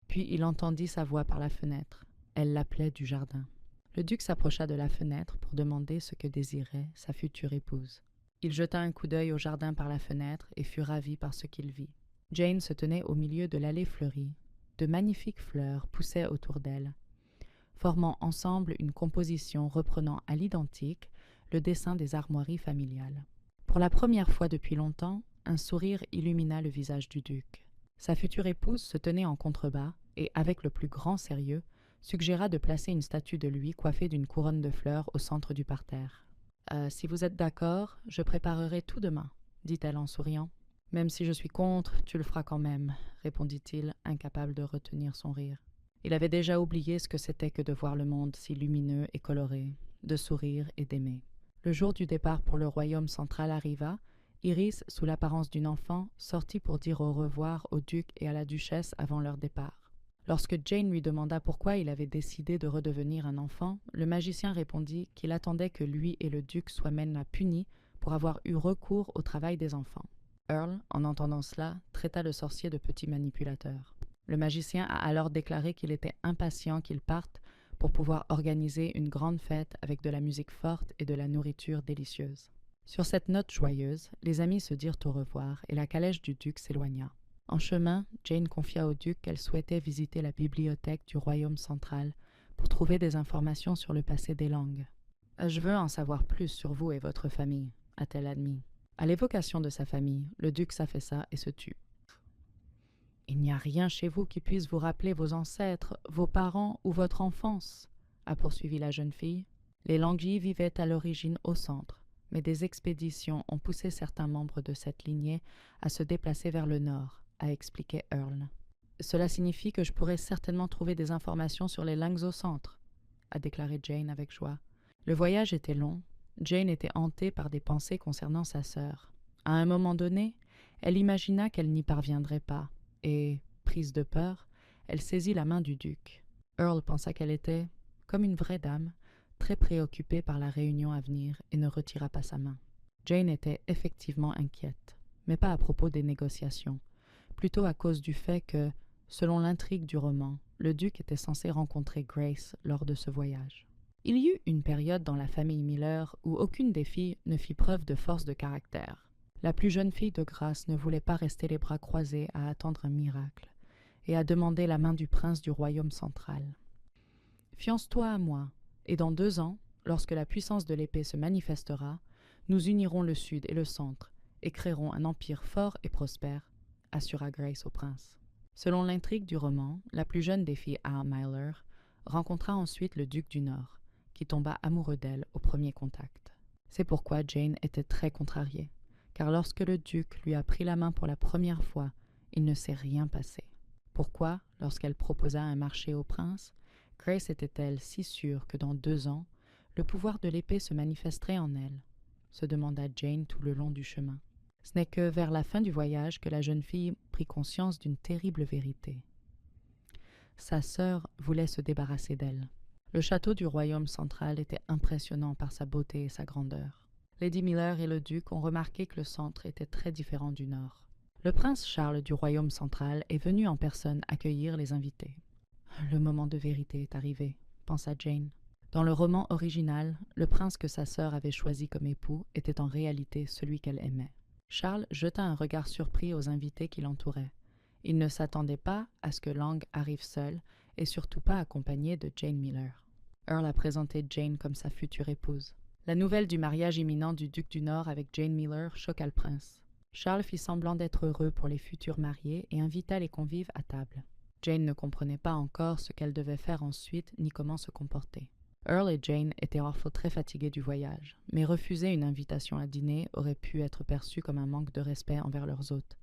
Puis il entendit sa voix par la fenêtre. Elle l'appelait du jardin. Le duc s'approcha de la fenêtre pour demander ce que désirait sa future épouse. Il jeta un coup d'œil au jardin par la fenêtre et fut ravi par ce qu'il vit. Jane se tenait au milieu de l'allée fleurie. De magnifiques fleurs poussaient autour d'elle, formant ensemble une composition reprenant à l'identique le dessin des armoiries familiales. Pour la première fois depuis longtemps, un sourire illumina le visage du duc. Sa future épouse se tenait en contrebas et, avec le plus grand sérieux, suggéra de placer une statue de lui coiffée d'une couronne de fleurs au centre du parterre. « Si vous êtes d'accord, je préparerai tout demain, » dit-elle en souriant. « Même si je suis contre, tu le feras quand même, » répondit-il, incapable de retenir son rire. Il avait déjà oublié ce que c'était que de voir le monde si lumineux et coloré, de sourire et d'aimer. Le jour du départ pour le royaume central arriva. Iris, sous l'apparence d'une enfant, sortit pour dire au revoir au duc et à la duchesse avant leur départ. Lorsque Jane lui demanda pourquoi il avait décidé de redevenir un enfant, le magicien répondit qu'il attendait que lui et le duc soient maintenant punis pour avoir eu recours au travail des enfants. Earl, en entendant cela, traita le sorcier de petit manipulateur. Le magicien a alors déclaré qu'il était impatient qu'il parte pour pouvoir organiser une grande fête avec de la musique forte et de la nourriture délicieuse. Sur cette note joyeuse, les amis se dirent au revoir et la calèche du duc s'éloigna. En chemin, Jane confia au duc qu'elle souhaitait visiter la bibliothèque du royaume central pour trouver des informations sur le passé des langues. « Je veux en savoir plus sur vous et votre famille », a-t-elle admis. À l'évocation de sa famille, le duc s'affaissa et se tut. « Il n'y a rien chez vous qui puisse vous rappeler vos ancêtres, vos parents ou votre enfance, » a poursuivi la jeune fille. Les Langy vivaient à l'origine au centre, mais des expéditions ont poussé certains membres de cette lignée à se déplacer vers le nord, a expliqué Earl. « Cela signifie que je pourrais certainement trouver des informations sur les langues au centre, » a déclaré Jane avec joie. Le voyage était long, Jane était hantée par des pensées concernant sa sœur. À un moment donné, elle imagina qu'elle n'y parviendrait pas, et, prise de peur, elle saisit la main du duc. Earl pensa qu'elle était, comme une vraie dame, très préoccupée par la réunion à venir et ne retira pas sa main. Jane était effectivement inquiète, mais pas à propos des négociations, plutôt à cause du fait que, selon l'intrigue du roman, le duc était censé rencontrer Grace lors de ce voyage. Il y eut une période dans la famille Miller où aucune des filles ne fit preuve de force de caractère. La plus jeune fille de grâce ne voulait pas rester les bras croisés à attendre un miracle et à demander la main du prince du royaume central. « Fiance-toi à moi, et dans 2 ans, lorsque la puissance de l'épée se manifestera, nous unirons le sud et le centre et créerons un empire fort et prospère, » assura Grace au prince. Selon l'intrigue du roman, la plus jeune des filles Anne Miller rencontra ensuite le duc du Nord, qui tomba amoureux d'elle au premier contact. C'est pourquoi Jane était très contrariée, car lorsque le duc lui a pris la main pour la première fois, il ne s'est rien passé. Pourquoi, lorsqu'elle proposa un marché au prince, Grace était-elle si sûre que dans 2 ans, le pouvoir de l'épée se manifesterait en elle, se demanda Jane tout le long du chemin. Ce n'est que vers la fin du voyage que la jeune fille prit conscience d'une terrible vérité. Sa sœur voulait se débarrasser d'elle. Le château du royaume central était impressionnant par sa beauté et sa grandeur. Lady Miller et le duc ont remarqué que le centre était très différent du nord. Le prince Charles du royaume central est venu en personne accueillir les invités. Le moment de vérité est arrivé, pensa Jane. Dans le roman original, le prince que sa sœur avait choisi comme époux était en réalité celui qu'elle aimait. Charles jeta un regard surpris aux invités qui l'entouraient. Il ne s'attendait pas à ce que Lang arrive seul et surtout pas accompagné de Jane Miller. Earl a présenté Jane comme sa future épouse. La nouvelle du mariage imminent du duc du Nord avec Jane Miller choqua le prince. Charles fit semblant d'être heureux pour les futurs mariés et invita les convives à table. Jane ne comprenait pas encore ce qu'elle devait faire ensuite ni comment se comporter. Earl et Jane étaient en fait très fatigués du voyage, mais refuser une invitation à dîner aurait pu être perçu comme un manque de respect envers leurs hôtes,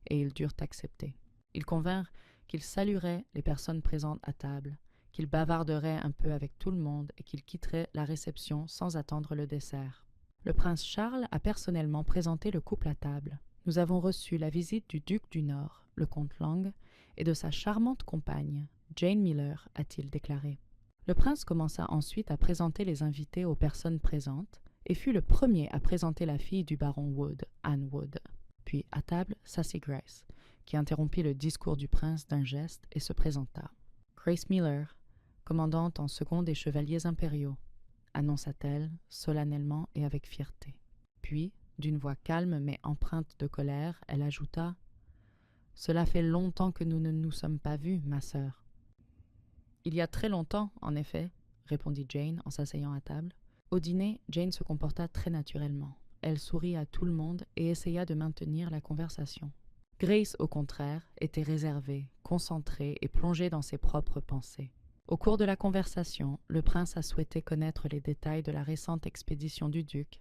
et ils durent accepter. Ils convinrent qu'ils salueraient les personnes présentes à table, qu'ils bavarderaient un peu avec tout le monde et qu'ils quitteraient la réception sans attendre le dessert. Le prince Charles a personnellement présenté le couple à table. Nous avons reçu la visite du duc du Nord, le comte Lang, et de sa charmante compagne, Jane Miller, a-t-il déclaré. Le prince commença ensuite à présenter les invités aux personnes présentes et fut le premier à présenter la fille du baron Wood, Anne Wood. Puis, à table, s'assit Grace, qui interrompit le discours du prince d'un geste et se présenta. Grace Miller, commandante en second des chevaliers impériaux, annonça-t-elle, solennellement et avec fierté. Puis, d'une voix calme mais empreinte de colère, elle ajouta « Cela fait longtemps que nous ne nous sommes pas vus, ma sœur. » « Il y a très longtemps, en effet, » répondit Jane en s'asseyant à table. Au dîner, Jane se comporta très naturellement. Elle sourit à tout le monde et essaya de maintenir la conversation. Grace, au contraire, était réservée, concentrée et plongée dans ses propres pensées. Au cours de la conversation, le prince a souhaité connaître les détails de la récente expédition du duc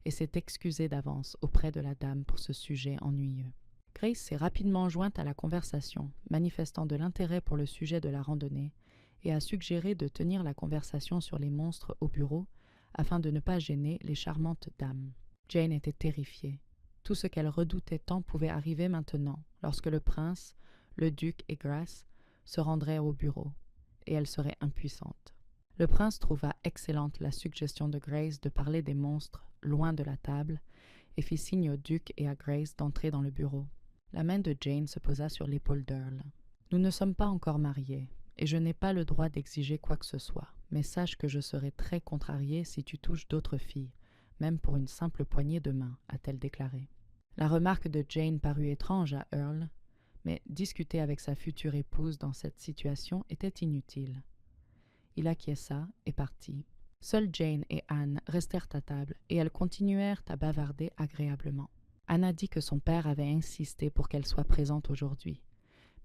et s'est excusé d'avance auprès de la dame pour ce sujet ennuyeux. Grace s'est rapidement jointe à la conversation, manifestant de l'intérêt pour le sujet de la randonnée, et a suggéré de tenir la conversation sur les monstres au bureau afin de ne pas gêner les charmantes dames. Jane était terrifiée. Tout ce qu'elle redoutait tant pouvait arriver maintenant, lorsque le prince, le duc et Grace se rendraient au bureau, et elle serait impuissante. Le prince trouva excellente la suggestion de Grace de parler des monstres loin de la table et fit signe au duc et à Grace d'entrer dans le bureau. La main de Jane se posa sur l'épaule d'Earl. « Nous ne sommes pas encore mariés, et je n'ai pas le droit d'exiger quoi que ce soit, mais sache que je serai très contrariée si tu touches d'autres filles, même pour une simple poignée de main, a-t-elle déclaré. La remarque de Jane parut étrange à Earl, mais discuter avec sa future épouse dans cette situation était inutile. Il acquiesça et partit. Seules Jane et Anne restèrent à table et elles continuèrent à bavarder agréablement. Anna dit que son père avait insisté pour qu'elle soit présente aujourd'hui,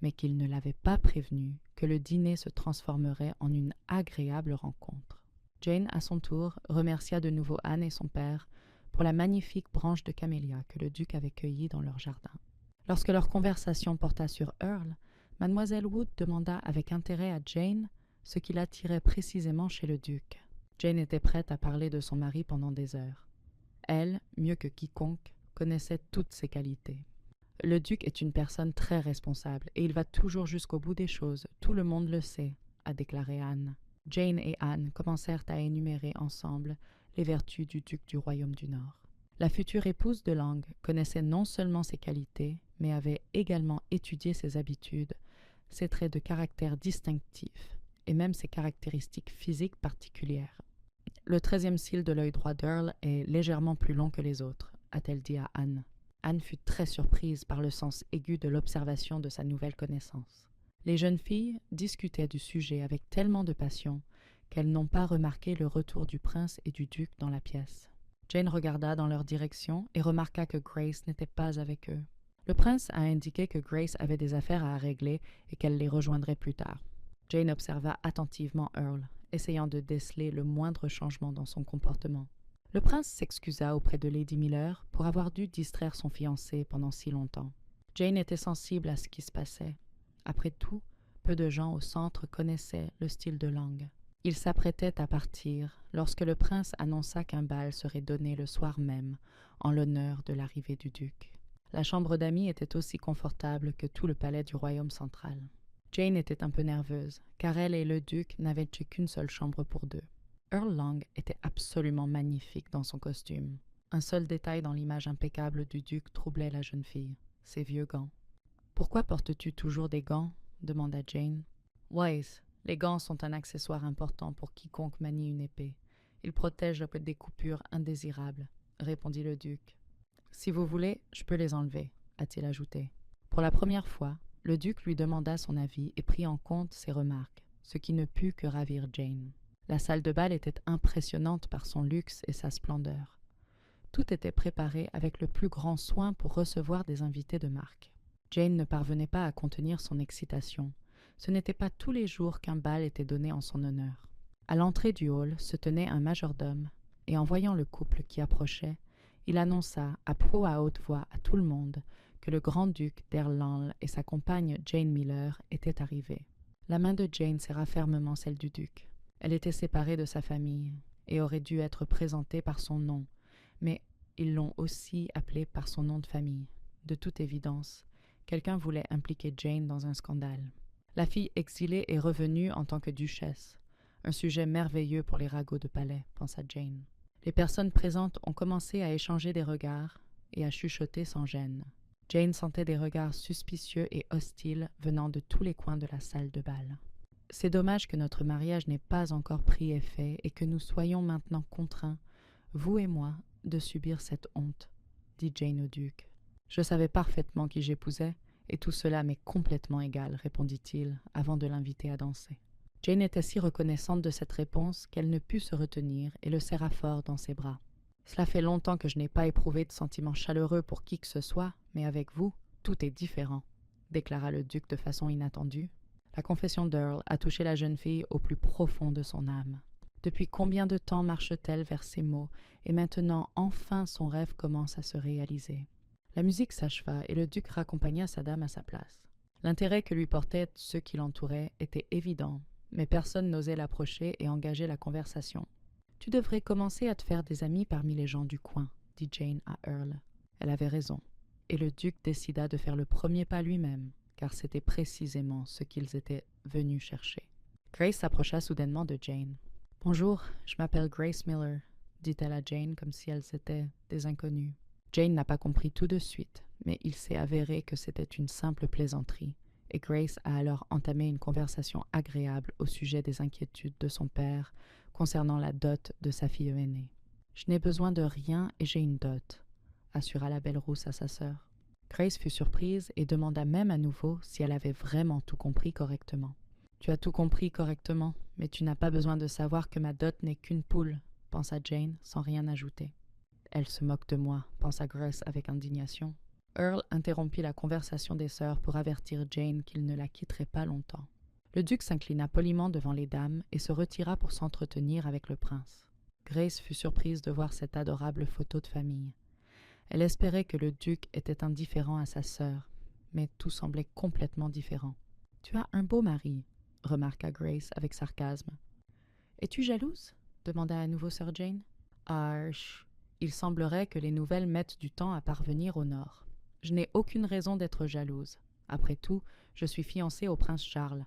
mais qu'il ne l'avait pas prévenue que le dîner se transformerait en une agréable rencontre. Jane, à son tour, remercia de nouveau Anne et son père pour la magnifique branche de camélia que le duc avait cueillie dans leur jardin. Lorsque leur conversation porta sur Earl, Mademoiselle Wood demanda avec intérêt à Jane ce qui l'attirait précisément chez le duc. Jane était prête à parler de son mari pendant des heures. Elle, mieux que quiconque, connaissait toutes ses qualités. Le duc est une personne très responsable et il va toujours jusqu'au bout des choses, tout le monde le sait, a déclaré Anne. Jane et Anne commencèrent à énumérer ensemble les vertus du duc du royaume du Nord. La future épouse de Lang connaissait non seulement ses qualités, mais avait également étudié ses habitudes, ses traits de caractère distinctifs et même ses caractéristiques physiques particulières. Le 13e cil de l'œil droit d'Earl est légèrement plus long que les autres, a-t-elle dit à Anne. Anne fut très surprise par le sens aigu de l'observation de sa nouvelle connaissance. Les jeunes filles discutaient du sujet avec tellement de passion qu'elles n'ont pas remarqué le retour du prince et du duc dans la pièce. Jane regarda dans leur direction et remarqua que Grace n'était pas avec eux. Le prince a indiqué que Grace avait des affaires à régler et qu'elle les rejoindrait plus tard. Jane observa attentivement Earl, essayant de déceler le moindre changement dans son comportement. Le prince s'excusa auprès de Lady Miller pour avoir dû distraire son fiancé pendant si longtemps. Jane était sensible à ce qui se passait. Après tout, peu de gens au centre connaissaient le style de Lang. Il s'apprêtait à partir lorsque le prince annonça qu'un bal serait donné le soir même en l'honneur de l'arrivée du duc. La chambre d'amis était aussi confortable que tout le palais du royaume central. Jane était un peu nerveuse, car elle et le duc n'avaient eu qu'une seule chambre pour deux. Earl Lang était absolument magnifique dans son costume. Un seul détail dans l'image impeccable du duc troublait la jeune fille, ses vieux gants. « Pourquoi portes-tu toujours des gants ?» demanda Jane. « Wise, les gants sont un accessoire important pour quiconque manie une épée. Ils protègent des coupures indésirables, » répondit le duc. « Si vous voulez, je peux les enlever, » a-t-il ajouté. Pour la première fois, le duc lui demanda son avis et prit en compte ses remarques, ce qui ne put que ravir Jane. La salle de bal était impressionnante par son luxe et sa splendeur. Tout était préparé avec le plus grand soin pour recevoir des invités de marque. Jane ne parvenait pas à contenir son excitation. Ce n'était pas tous les jours qu'un bal était donné en son honneur. À l'entrée du hall se tenait un majordome, et en voyant le couple qui approchait, il annonça à pro à haute voix à tout le monde que le grand-duc d'Erlanl et sa compagne Jane Miller étaient arrivés. La main de Jane serra fermement celle du duc. Elle était séparée de sa famille et aurait dû être présentée par son nom, mais ils l'ont aussi appelée par son nom de famille. De toute évidence, quelqu'un voulait impliquer Jane dans un scandale. La fille exilée est revenue en tant que duchesse. Un sujet merveilleux pour les ragots de palais, pensa Jane. Les personnes présentes ont commencé à échanger des regards et à chuchoter sans gêne. Jane sentait des regards suspicieux et hostiles venant de tous les coins de la salle de bal. « C'est dommage que notre mariage n'ait pas encore pris effet et que nous soyons maintenant contraints, vous et moi, de subir cette honte, » dit Jane au duc. « Je savais parfaitement qui j'épousais, et tout cela m'est complètement égal, » répondit-il, avant de l'inviter à danser. Jane était si reconnaissante de cette réponse qu'elle ne put se retenir et le serra fort dans ses bras. « Cela fait longtemps que je n'ai pas éprouvé de sentiments chaleureux pour qui que ce soit, mais avec vous, tout est différent, » déclara le duc de façon inattendue. La confession d'Earl a touché la jeune fille au plus profond de son âme. Depuis combien de temps marche-t-elle vers ces mots, et maintenant, enfin, son rêve commence à se réaliser. La musique s'acheva et le duc raccompagna sa dame à sa place. L'intérêt que lui portaient ceux qui l'entouraient était évident, mais personne n'osait l'approcher et engager la conversation. « Tu devrais commencer à te faire des amis parmi les gens du coin, » dit Jane à Earl. Elle avait raison, et le duc décida de faire le premier pas lui-même, car c'était précisément ce qu'ils étaient venus chercher. Grace s'approcha soudainement de Jane. « Bonjour, je m'appelle Grace Miller, » dit-elle à Jane comme si elles étaient des inconnues. Jane n'a pas compris tout de suite, mais il s'est avéré que c'était une simple plaisanterie, et Grace a alors entamé une conversation agréable au sujet des inquiétudes de son père concernant la dot de sa fille aînée. « Je n'ai besoin de rien et j'ai une dot, » assura la belle rousse à sa sœur. Grace fut surprise et demanda même à nouveau si elle avait vraiment tout compris correctement. « Tu as tout compris correctement, mais tu n'as pas besoin de savoir que ma dot n'est qu'une poule, » pensa Jane sans rien ajouter. « Elle se moque de moi, » pensa Grace avec indignation. Earl interrompit la conversation des sœurs pour avertir Jane qu'il ne la quitterait pas longtemps. Le duc s'inclina poliment devant les dames et se retira pour s'entretenir avec le prince. Grace fut surprise de voir cette adorable photo de famille. Elle espérait que le duc était indifférent à sa sœur, mais tout semblait complètement différent. « Tu as un beau mari, » remarqua Grace avec sarcasme. « Es-tu jalouse » demanda à nouveau Sir Jane. Il semblerait que les nouvelles mettent du temps à parvenir au nord. Je n'ai aucune raison d'être jalouse. Après tout, je suis fiancée au prince Charles,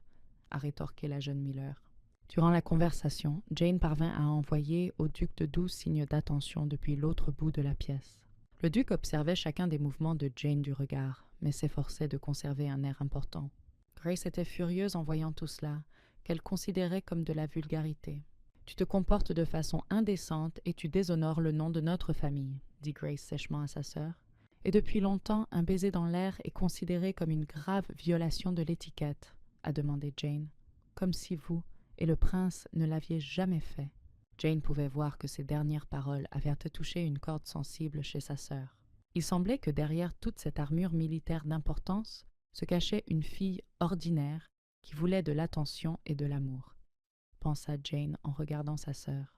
a rétorqué la jeune Miller. Durant la conversation, Jane parvint à envoyer au duc de 12 signes d'attention depuis l'autre bout de la pièce. Le duc observait chacun des mouvements de Jane du regard, mais s'efforçait de conserver un air important. Grace était furieuse en voyant tout cela, qu'elle considérait comme de la vulgarité. « Tu te comportes de façon indécente et tu déshonores le nom de notre famille, » dit Grace sèchement à sa sœur. « Et depuis longtemps, un baiser dans l'air est considéré comme une grave violation de l'étiquette, » a demandé Jane. « Comme si vous et le prince ne l'aviez jamais fait. » Jane pouvait voir que ces dernières paroles avaient touché une corde sensible chez sa sœur. Il semblait que derrière toute cette armure militaire d'importance se cachait une fille ordinaire qui voulait de l'attention et de l'amour, pensa Jane en regardant sa sœur.